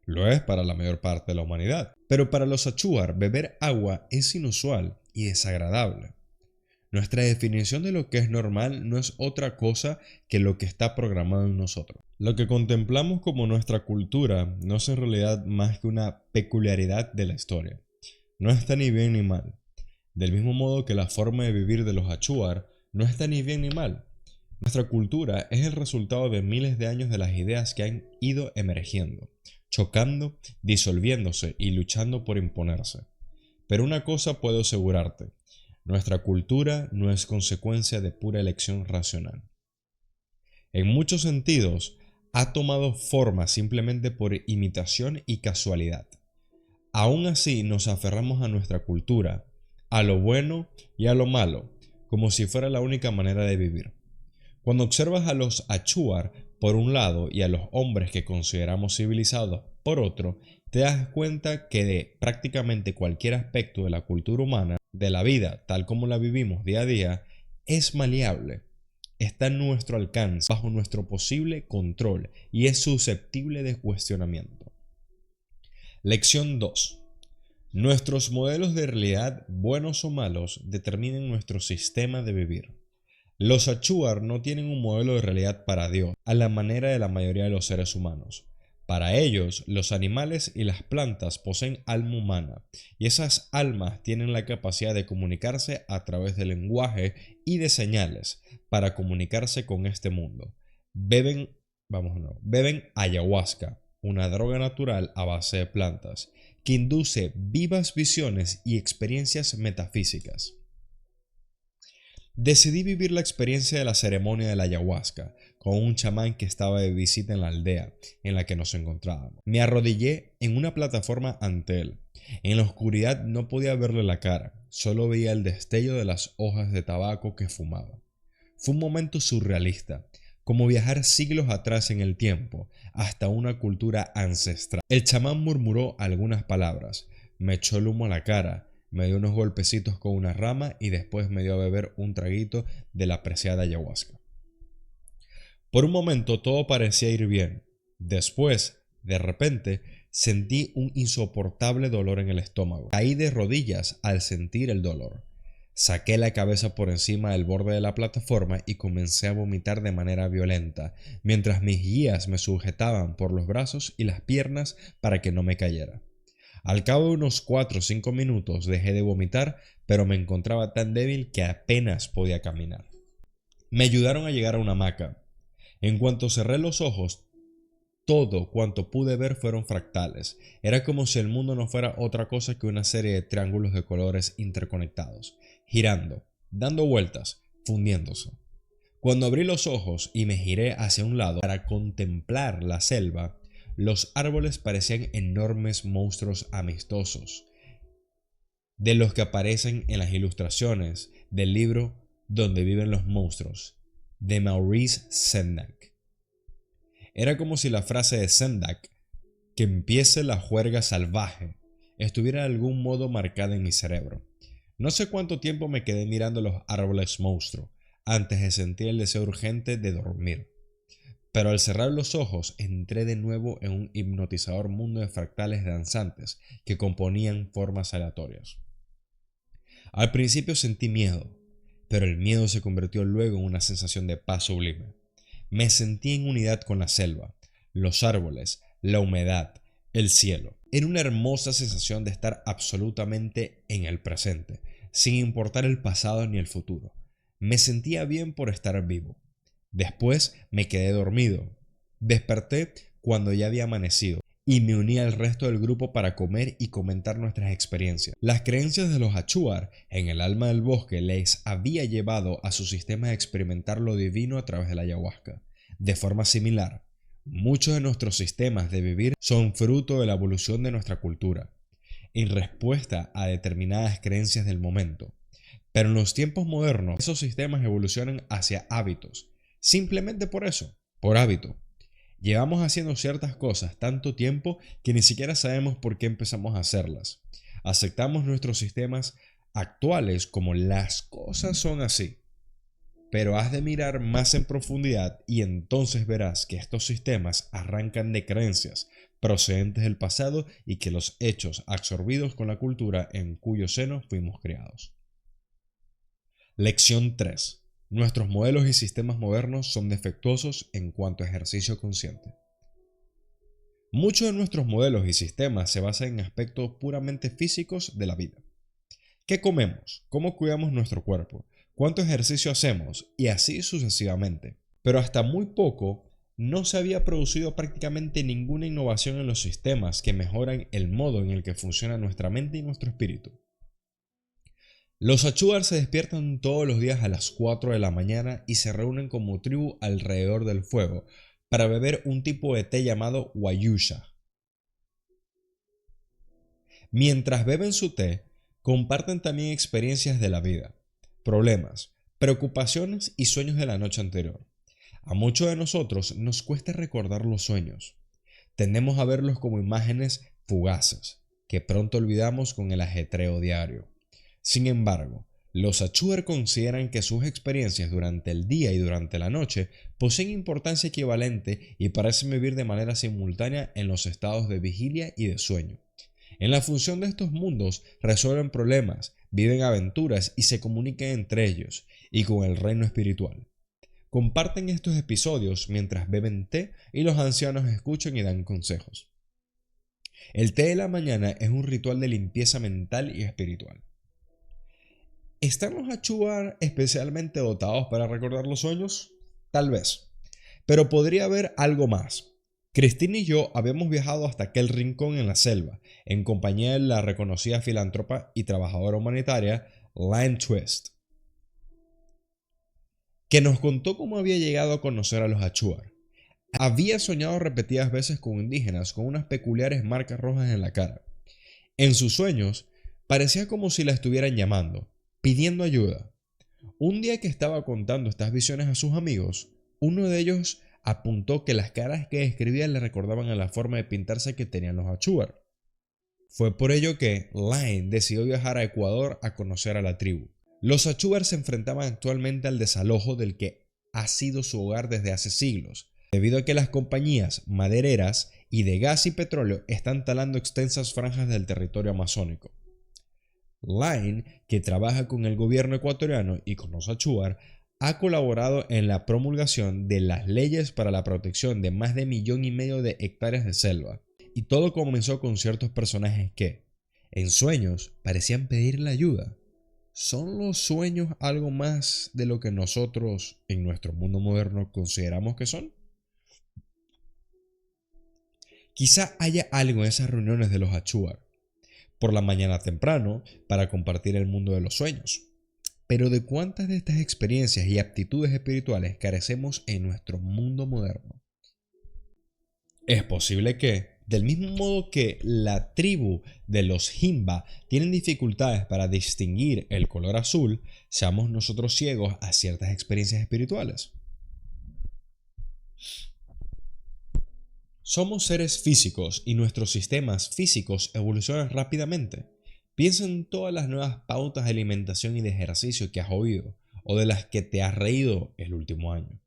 Lo es para la mayor parte de la humanidad. Pero para los Achuar, beber agua es inusual y desagradable. Nuestra definición de lo que es normal no es otra cosa que lo que está programado en nosotros. Lo que contemplamos como nuestra cultura no es en realidad más que una peculiaridad de la historia. No está ni bien ni mal. Del mismo modo que la forma de vivir de los Achuar no está ni bien ni mal. Nuestra cultura es el resultado de miles de años de las ideas que han ido emergiendo, chocando, disolviéndose y luchando por imponerse. Pero una cosa puedo asegurarte, nuestra cultura no es consecuencia de pura elección racional. En muchos sentidos, ha tomado forma simplemente por imitación y casualidad. Aún así nos aferramos a nuestra cultura, a lo bueno y a lo malo, como si fuera la única manera de vivir. Cuando observas a los Achuar por un lado y a los hombres que consideramos civilizados por otro, te das cuenta que de prácticamente cualquier aspecto de la cultura humana, de la vida tal como la vivimos día a día, es maleable, está en nuestro alcance, bajo nuestro posible control y es susceptible de cuestionamiento. Lección 2. Nuestros modelos de realidad, buenos o malos, determinan nuestro sistema de vivir. Los Achuar no tienen un modelo de realidad para Dios, a la manera de la mayoría de los seres humanos. Para ellos, los animales y las plantas poseen alma humana, y esas almas tienen la capacidad de comunicarse a través del lenguaje y de señales para comunicarse con este mundo. Beben ayahuasca, una droga natural a base de plantas, que induce vivas visiones y experiencias metafísicas. Decidí vivir la experiencia de la ceremonia de la ayahuasca con un chamán que estaba de visita en la aldea en la que nos encontrábamos. Me arrodillé en una plataforma ante él. En la oscuridad no podía verle la cara, solo veía el destello de las hojas de tabaco que fumaba. Fue un momento surrealista, como viajar siglos atrás en el tiempo, hasta una cultura ancestral. El chamán murmuró algunas palabras, me echó el humo a la cara, me dio unos golpecitos con una rama y después me dio a beber un traguito de la preciada ayahuasca. Por un momento todo parecía ir bien. Después, de repente, sentí un insoportable dolor en el estómago. Caí de rodillas al sentir el dolor. Saqué la cabeza por encima del borde de la plataforma y comencé a vomitar de manera violenta, mientras mis guías me sujetaban por los brazos y las piernas para que no me cayera. Al cabo de unos 4 o 5 minutos dejé de vomitar, pero me encontraba tan débil que apenas podía caminar. Me ayudaron a llegar a una hamaca. En cuanto cerré los ojos, todo cuanto pude ver fueron fractales. Era como si el mundo no fuera otra cosa que una serie de triángulos de colores interconectados, girando, dando vueltas, fundiéndose. Cuando abrí los ojos y me giré hacia un lado para contemplar la selva, los árboles parecían enormes monstruos amistosos, de los que aparecen en las ilustraciones del libro Donde viven los monstruos, de Maurice Sendak. Era como si la frase de Sendak, que empiece la juerga salvaje, estuviera de algún modo marcada en mi cerebro. No sé cuánto tiempo me quedé mirando los árboles monstruo, antes de sentir el deseo urgente de dormir. Pero al cerrar los ojos entré de nuevo en un hipnotizador mundo de fractales danzantes que componían formas aleatorias. Al principio sentí miedo, pero el miedo se convirtió luego en una sensación de paz sublime. Me sentí en unidad con la selva, los árboles, la humedad, el cielo. Era una hermosa sensación de estar absolutamente en el presente, sin importar el pasado ni el futuro. Me sentía bien por estar vivo. Después me quedé dormido. Desperté cuando ya había amanecido y me uní al resto del grupo para comer y comentar nuestras experiencias. Las creencias de los Achuar en el alma del bosque les había llevado a su sistema a experimentar lo divino a través de la ayahuasca. De forma similar, muchos de nuestros sistemas de vivir son fruto de la evolución de nuestra cultura, en respuesta a determinadas creencias del momento. Pero en los tiempos modernos, esos sistemas evolucionan hacia hábitos. Simplemente por eso, por hábito. Llevamos haciendo ciertas cosas tanto tiempo que ni siquiera sabemos por qué empezamos a hacerlas. Aceptamos nuestros sistemas actuales como las cosas son así. Pero has de mirar más en profundidad y entonces verás que estos sistemas arrancan de creencias procedentes del pasado y que los hechos absorbidos con la cultura en cuyo seno fuimos criados. Lección 3. Nuestros modelos y sistemas modernos son defectuosos en cuanto a ejercicio consciente. Muchos de nuestros modelos y sistemas se basan en aspectos puramente físicos de la vida. ¿Qué comemos? ¿Cómo cuidamos nuestro cuerpo? ¿Cuánto ejercicio hacemos? Y así sucesivamente. Pero hasta muy poco no se había producido prácticamente ninguna innovación en los sistemas que mejoran el modo en el que funciona nuestra mente y nuestro espíritu. Los Achuar se despiertan todos los días a las 4 de la mañana y se reúnen como tribu alrededor del fuego para beber un tipo de té llamado Wayusha. Mientras beben su té, comparten también experiencias de la vida, problemas, preocupaciones y sueños de la noche anterior. A muchos de nosotros nos cuesta recordar los sueños. Tendemos a verlos como imágenes fugaces, que pronto olvidamos con el ajetreo diario. Sin embargo, los Achuar consideran que sus experiencias durante el día y durante la noche poseen importancia equivalente y parecen vivir de manera simultánea en los estados de vigilia y de sueño. En la función de estos mundos resuelven problemas, viven aventuras y se comunican entre ellos y con el reino espiritual. Comparten estos episodios mientras beben té y los ancianos escuchan y dan consejos. El té de la mañana es un ritual de limpieza mental y espiritual. ¿Están los Achuar especialmente dotados para recordar los sueños? Tal vez. Pero podría haber algo más. Christine y yo habíamos viajado hasta aquel rincón en la selva, en compañía de la reconocida filántropa y trabajadora humanitaria Lynne Twist, que nos contó cómo había llegado a conocer a los Achuar. Había soñado repetidas veces con indígenas con unas peculiares marcas rojas en la cara. En sus sueños, parecía como si la estuvieran llamando, pidiendo ayuda. Un día que estaba contando estas visiones a sus amigos, uno de ellos apuntó que las caras que describía le recordaban a la forma de pintarse que tenían los Achuar. Fue por ello que Lynne decidió viajar a Ecuador a conocer a la tribu. Los Achuar se enfrentaban actualmente al desalojo del que ha sido su hogar desde hace siglos, debido a que las compañías madereras y de gas y petróleo están talando extensas franjas del territorio amazónico. Lynne, que trabaja con el gobierno ecuatoriano y con los Achuar, ha colaborado en la promulgación de las leyes para la protección de más de 1,5 millones de hectáreas de selva. Y todo comenzó con ciertos personajes que, en sueños, parecían pedirle ayuda. ¿Son los sueños algo más de lo que nosotros, en nuestro mundo moderno, consideramos que son? Quizá haya algo en esas reuniones de los Achuar, por la mañana temprano, para compartir el mundo de los sueños. Pero ¿de cuántas de estas experiencias y aptitudes espirituales carecemos en nuestro mundo moderno? Es posible que, del mismo modo que la tribu de los Himba tienen dificultades para distinguir el color azul, seamos nosotros ciegos a ciertas experiencias espirituales. Somos seres físicos y nuestros sistemas físicos evolucionan rápidamente. Piensa en todas las nuevas pautas de alimentación y de ejercicio que has oído o de las que te has reído el último año.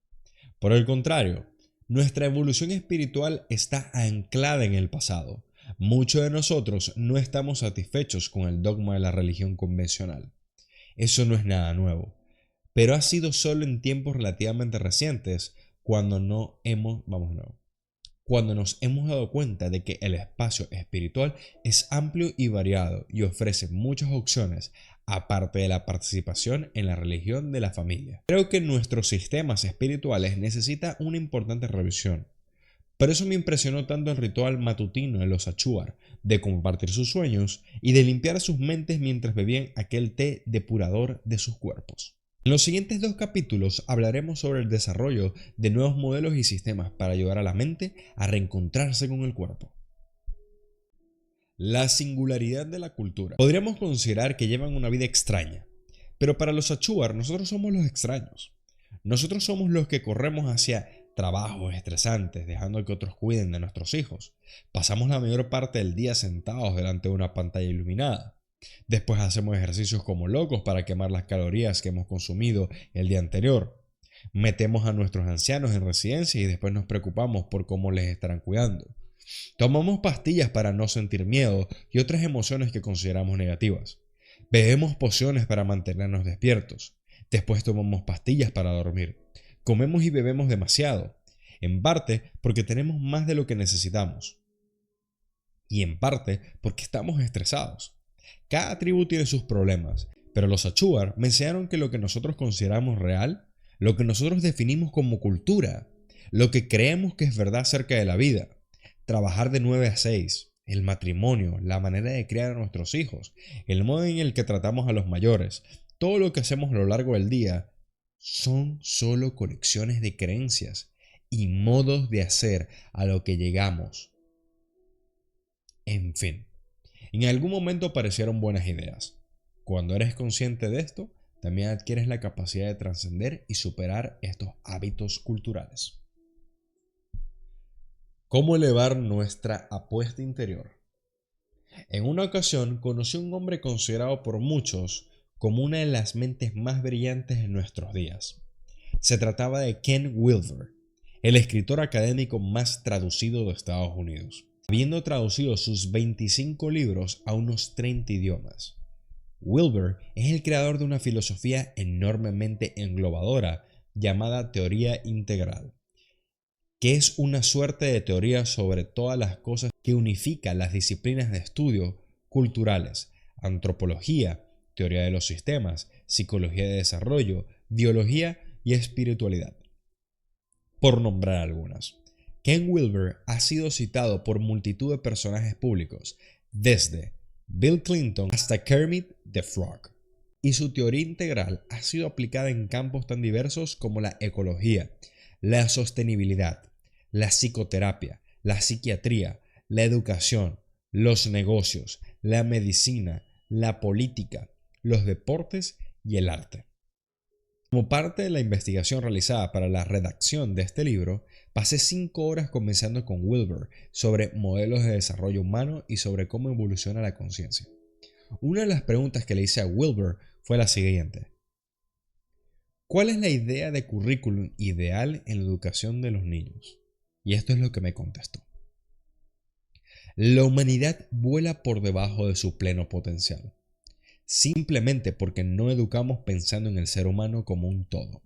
Por el contrario, nuestra evolución espiritual está anclada en el pasado. Muchos de nosotros no estamos satisfechos con el dogma de la religión convencional. Eso no es nada nuevo, pero ha sido solo en tiempos relativamente recientes cuando nos hemos dado cuenta de que el espacio espiritual es amplio y variado y ofrece muchas opciones, aparte de la participación en la religión de la familia. Creo que nuestros sistemas espirituales necesitan una importante revisión. Por eso me impresionó tanto el ritual matutino de los Achuar, de compartir sus sueños y de limpiar sus mentes mientras bebían aquel té depurador de sus cuerpos. En los siguientes 2 capítulos hablaremos sobre el desarrollo de nuevos modelos y sistemas para ayudar a la mente a reencontrarse con el cuerpo. La singularidad de la cultura. Podríamos considerar que llevan una vida extraña, pero para los Achuar nosotros somos los extraños. Nosotros somos los que corremos hacia trabajos estresantes, dejando que otros cuiden de nuestros hijos. Pasamos la mayor parte del día sentados delante de una pantalla iluminada. Después hacemos ejercicios como locos para quemar las calorías que hemos consumido el día anterior. Metemos a nuestros ancianos en residencia y después nos preocupamos por cómo les estarán cuidando. Tomamos pastillas para no sentir miedo y otras emociones que consideramos negativas. Bebemos pociones para mantenernos despiertos. Después tomamos pastillas para dormir. Comemos y bebemos demasiado, en parte porque tenemos más de lo que necesitamos y en parte porque estamos estresados. Cada tribu tiene sus problemas, pero los Achuar me enseñaron que lo que nosotros consideramos real, lo que nosotros definimos como cultura, lo que creemos que es verdad acerca de la vida, trabajar de 9 a 6, el matrimonio, la manera de criar a nuestros hijos, el modo en el que tratamos a los mayores, todo lo que hacemos a lo largo del día, son solo conexiones de creencias y modos de hacer a lo que llegamos. En fin, en algún momento parecieron buenas ideas. Cuando eres consciente de esto, también adquieres la capacidad de trascender y superar estos hábitos culturales. ¿Cómo elevar nuestra apuesta interior? En una ocasión conocí a un hombre considerado por muchos como una de las mentes más brillantes de nuestros días. Se trataba de Ken Wilber, el escritor académico más traducido de Estados Unidos, habiendo traducido sus 25 libros a unos 30 idiomas. Wilber es el creador de una filosofía enormemente englobadora llamada teoría integral, que es una suerte de teoría sobre todas las cosas que unifica las disciplinas de estudio culturales, antropología, teoría de los sistemas, psicología de desarrollo, biología y espiritualidad, por nombrar algunas. Ken Wilber ha sido citado por multitud de personajes públicos, desde Bill Clinton hasta Kermit the Frog, y su teoría integral ha sido aplicada en campos tan diversos como la ecología, la sostenibilidad, la psicoterapia, la psiquiatría, la educación, los negocios, la medicina, la política, los deportes y el arte. Como parte de la investigación realizada para la redacción de este libro, pasé 5 horas conversando con Wilber sobre modelos de desarrollo humano y sobre cómo evoluciona la conciencia. Una de las preguntas que le hice a Wilber fue la siguiente: ¿cuál es la idea de currículum ideal en la educación de los niños? Y esto es lo que me contestó. La humanidad vuela por debajo de su pleno potencial, simplemente porque no educamos pensando en el ser humano como un todo.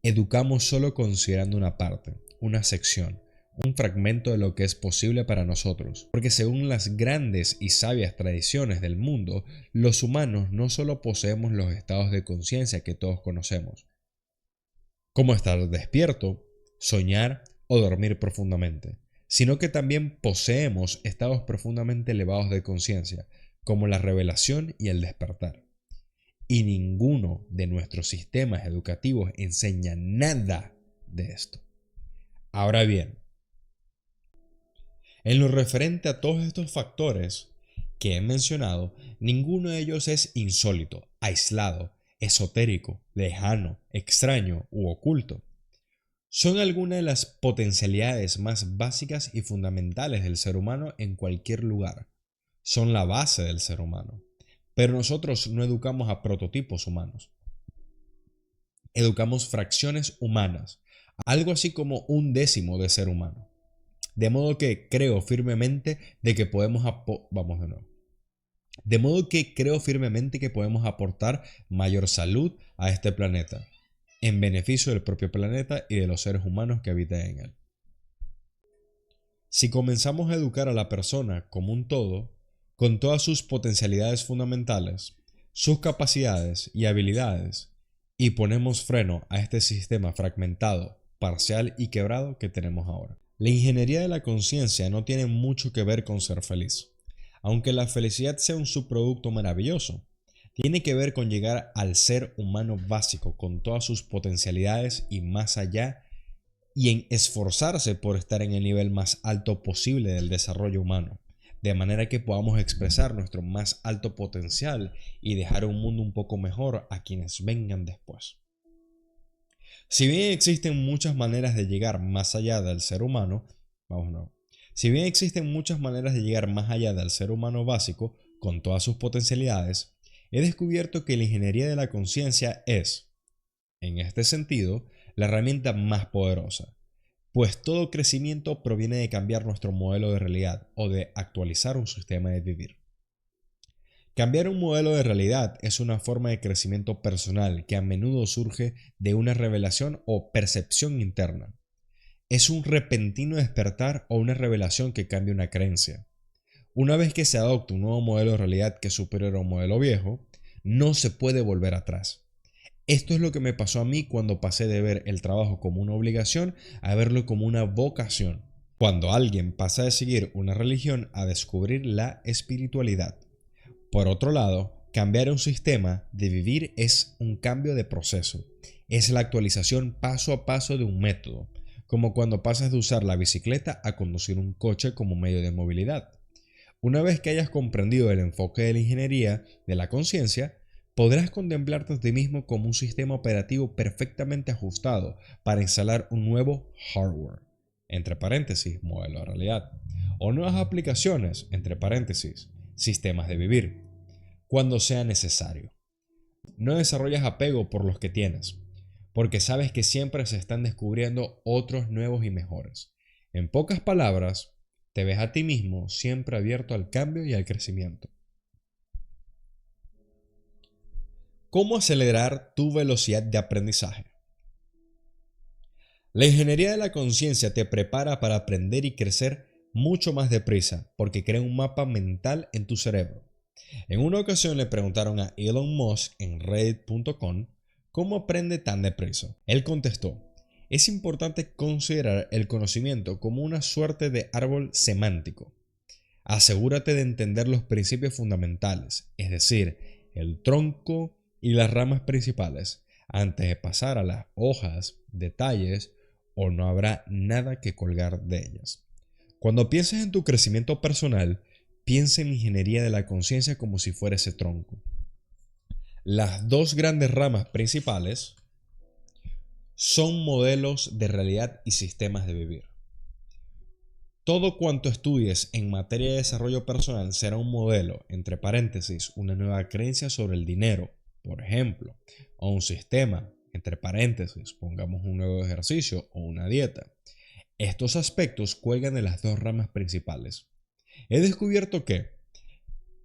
Educamos solo considerando una parte, una sección, un fragmento de lo que es posible para nosotros, porque según las grandes y sabias tradiciones del mundo, los humanos no solo poseemos los estados de conciencia que todos conocemos, como estar despierto, soñar o dormir profundamente, sino que también poseemos estados profundamente elevados de conciencia, como la revelación y el despertar. Y ninguno de nuestros sistemas educativos enseña nada de esto. Ahora bien, en lo referente a todos estos factores que he mencionado, ninguno de ellos es insólito, aislado, esotérico, lejano, extraño u oculto. Son algunas de las potencialidades más básicas y fundamentales del ser humano en cualquier lugar. Son la base del ser humano. Pero nosotros no educamos a prototipos humanos. Educamos fracciones humanas, algo así como 1/10 de ser humano. De modo que creo firmemente que podemos aportar mayor salud a este planeta, en beneficio del propio planeta y de los seres humanos que habitan en él. Si comenzamos a educar a la persona como un todo, con todas sus potencialidades fundamentales, sus capacidades y habilidades, y ponemos freno a este sistema fragmentado, parcial y quebrado que tenemos ahora. La ingeniería de la conciencia no tiene mucho que ver con ser feliz. Aunque la felicidad sea un subproducto maravilloso, tiene que ver con llegar al ser humano básico con todas sus potencialidades y más allá, y en esforzarse por estar en el nivel más alto posible del desarrollo humano, de manera que podamos expresar nuestro más alto potencial y dejar un mundo un poco mejor a quienes vengan después. Si bien existen muchas maneras de llegar más allá del ser humano, Si bien existen muchas maneras de llegar más allá del ser humano básico con todas sus potencialidades, he descubierto que la ingeniería de la conciencia es, en este sentido, la herramienta más poderosa, pues todo crecimiento proviene de cambiar nuestro modelo de realidad o de actualizar un sistema de vivir. Cambiar un modelo de realidad es una forma de crecimiento personal que a menudo surge de una revelación o percepción interna. Es un repentino despertar o una revelación que cambia una creencia. Una vez que se adopta un nuevo modelo de realidad que es superior a un modelo viejo, no se puede volver atrás. Esto es lo que me pasó a mí cuando pasé de ver el trabajo como una obligación a verlo como una vocación. Cuando alguien pasa de seguir una religión a descubrir la espiritualidad. Por otro lado, cambiar un sistema de vivir es un cambio de proceso. Es la actualización paso a paso de un método, como cuando pasas de usar la bicicleta a conducir un coche como medio de movilidad. Una vez que hayas comprendido el enfoque de la ingeniería de la conciencia, podrás contemplarte a ti mismo como un sistema operativo perfectamente ajustado para instalar un nuevo hardware, entre paréntesis, modelo de realidad, o nuevas aplicaciones, entre paréntesis, sistemas de vivir, cuando sea necesario. No desarrollas apego por los que tienes, porque sabes que siempre se están descubriendo otros nuevos y mejores. En pocas palabras, te ves a ti mismo siempre abierto al cambio y al crecimiento. ¿Cómo acelerar tu velocidad de aprendizaje? La ingeniería de la conciencia te prepara para aprender y crecer mucho más deprisa, porque crea un mapa mental en tu cerebro. En una ocasión le preguntaron a Elon Musk en reddit.com cómo aprende tan deprisa. Él contestó: es importante considerar el conocimiento como una suerte de árbol semántico. Asegúrate de entender los principios fundamentales, es decir, el tronco y las ramas principales, antes de pasar a las hojas, detalles, o no habrá nada que colgar de ellas. Cuando pienses en tu crecimiento personal, piensa en la ingeniería de la conciencia como si fuera ese tronco. Las dos grandes ramas principales son modelos de realidad y sistemas de vivir. Todo cuanto estudies en materia de desarrollo personal será un modelo, entre paréntesis, una nueva creencia sobre el dinero, por ejemplo, o un sistema, entre paréntesis, pongamos un nuevo ejercicio o una dieta. Estos aspectos cuelgan de las dos ramas principales. He descubierto que,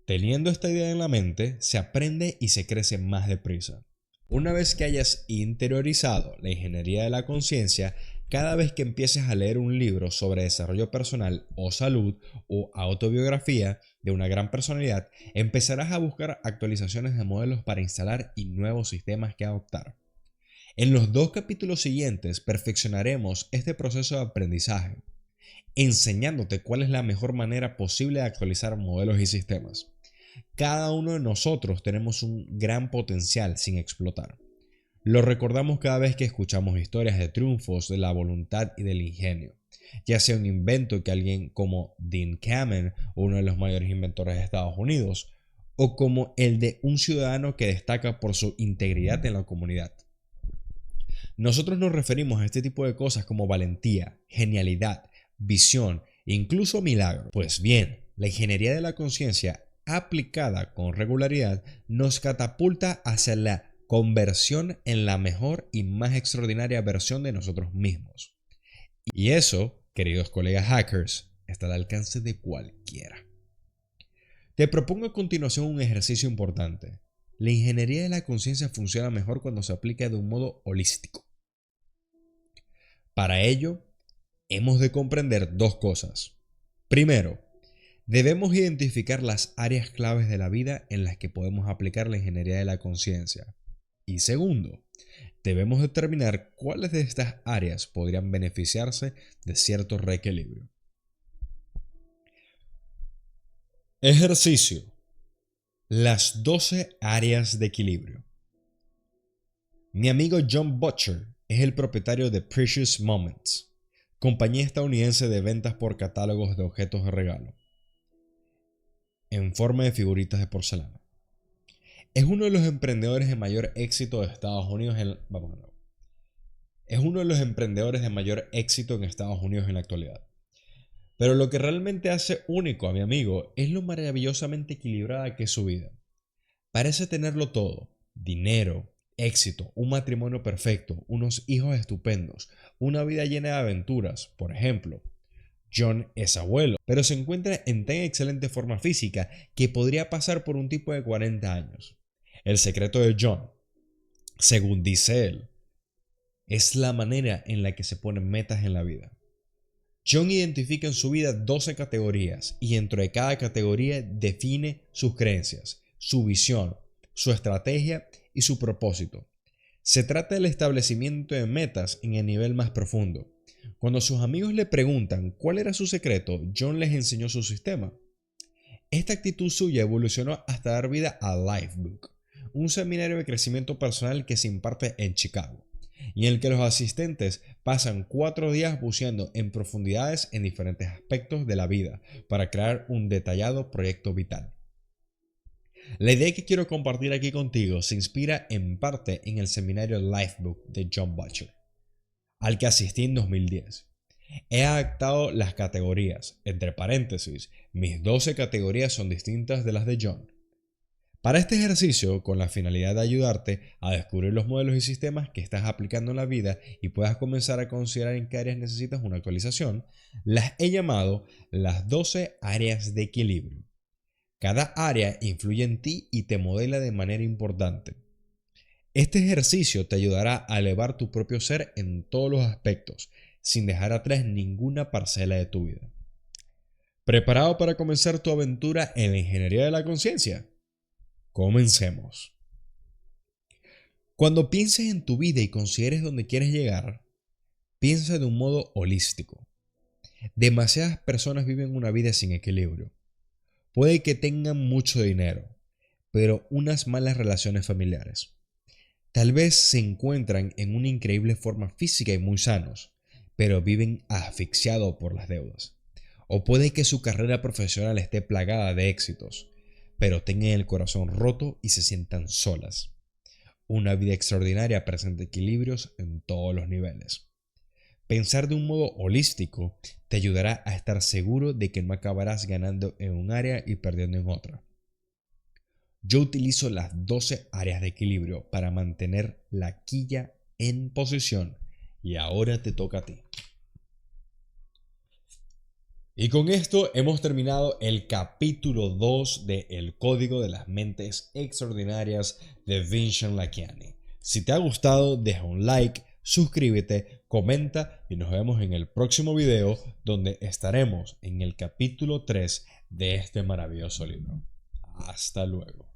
teniendo esta idea en la mente, se aprende y se crece más deprisa. Una vez que hayas interiorizado la ingeniería de la conciencia, cada vez que empieces a leer un libro sobre desarrollo personal o salud o autobiografía de una gran personalidad, empezarás a buscar actualizaciones de modelos para instalar y nuevos sistemas que adoptar. En los 2 capítulos siguientes perfeccionaremos este proceso de aprendizaje, enseñándote cuál es la mejor manera posible de actualizar modelos y sistemas. Cada uno de nosotros tenemos un gran potencial sin explotar. Lo recordamos cada vez que escuchamos historias de triunfos de la voluntad y del ingenio, ya sea un invento que alguien como Dean Kamen, uno de los mayores inventores de Estados Unidos, o como el de un ciudadano que destaca por su integridad en la comunidad. Nosotros nos referimos a este tipo de cosas como valentía, genialidad, visión e incluso milagro. Pues bien, la ingeniería de la conciencia aplicada con regularidad nos catapulta hacia la conversión en la mejor y más extraordinaria versión de nosotros mismos. Y eso, queridos colegas hackers, está al alcance de cualquiera. Te propongo a continuación un ejercicio importante. La ingeniería de la conciencia funciona mejor cuando se aplica de un modo holístico. Para ello, hemos de comprender dos cosas. Primero, debemos identificar las áreas claves de la vida en las que podemos aplicar la ingeniería de la conciencia. Y segundo, debemos determinar cuáles de estas áreas podrían beneficiarse de cierto reequilibrio. Ejercicio. Las 12 áreas de equilibrio. Mi amigo John Butcher es el propietario de Precious Moments, compañía estadounidense de ventas por catálogos de objetos de regalo en forma de figuritas de porcelana. Es uno de los emprendedores de mayor éxito de Estados Unidos Es uno de los emprendedores de mayor éxito en Estados Unidos en la actualidad. Pero lo que realmente hace único a mi amigo es lo maravillosamente equilibrada que es su vida. Parece tenerlo todo: dinero, éxito, un matrimonio perfecto, unos hijos estupendos, una vida llena de aventuras. Por ejemplo, John es abuelo, pero se encuentra en tan excelente forma física que podría pasar por un tipo de 40 años. El secreto de John, según dice él, es la manera en la que se ponen metas en la vida. John identifica en su vida 12 categorías y dentro de cada categoría define sus creencias, su visión, su estrategia y su propósito. Se trata del establecimiento de metas en el nivel más profundo. Cuando sus amigos le preguntan cuál era su secreto, John les enseñó su sistema. Esta actitud suya evolucionó hasta dar vida a Lifebook, un seminario de crecimiento personal que se imparte en Chicago, y en el que los asistentes pasan 4 días buceando en profundidades en diferentes aspectos de la vida para crear un detallado proyecto vital. La idea que quiero compartir aquí contigo se inspira en parte en el seminario Lifebook de John Butcher, al que asistí en 2010. He adaptado las categorías, entre paréntesis, mis 12 categorías son distintas de las de John. Para este ejercicio, con la finalidad de ayudarte a descubrir los modelos y sistemas que estás aplicando en la vida y puedas comenzar a considerar en qué áreas necesitas una actualización, las he llamado las 12 áreas de equilibrio. Cada área influye en ti y te modela de manera importante. Este ejercicio te ayudará a elevar tu propio ser en todos los aspectos, sin dejar atrás ninguna parcela de tu vida. ¿Preparado para comenzar tu aventura en la ingeniería de la conciencia? Comencemos. Cuando pienses en tu vida y consideres dónde quieres llegar, piensa de un modo holístico. Demasiadas personas viven una vida sin equilibrio. Puede que tengan mucho dinero, pero unas malas relaciones familiares. Tal vez se encuentran en una increíble forma física y muy sanos, pero viven asfixiados por las deudas. O puede que su carrera profesional esté plagada de éxitos, pero tengan el corazón roto y se sientan solas. Una vida extraordinaria presenta equilibrios en todos los niveles. Pensar de un modo holístico te ayudará a estar seguro de que no acabarás ganando en un área y perdiendo en otra. Yo utilizo las 12 áreas de equilibrio para mantener la quilla en posición y ahora te toca a ti. Y con esto hemos terminado el capítulo 2 de El Código de las Mentes Extraordinarias de Vishen Lakhiani. Si te ha gustado, deja un like, suscríbete, comenta y nos vemos en el próximo video donde estaremos en el capítulo 3 de este maravilloso libro. Hasta luego.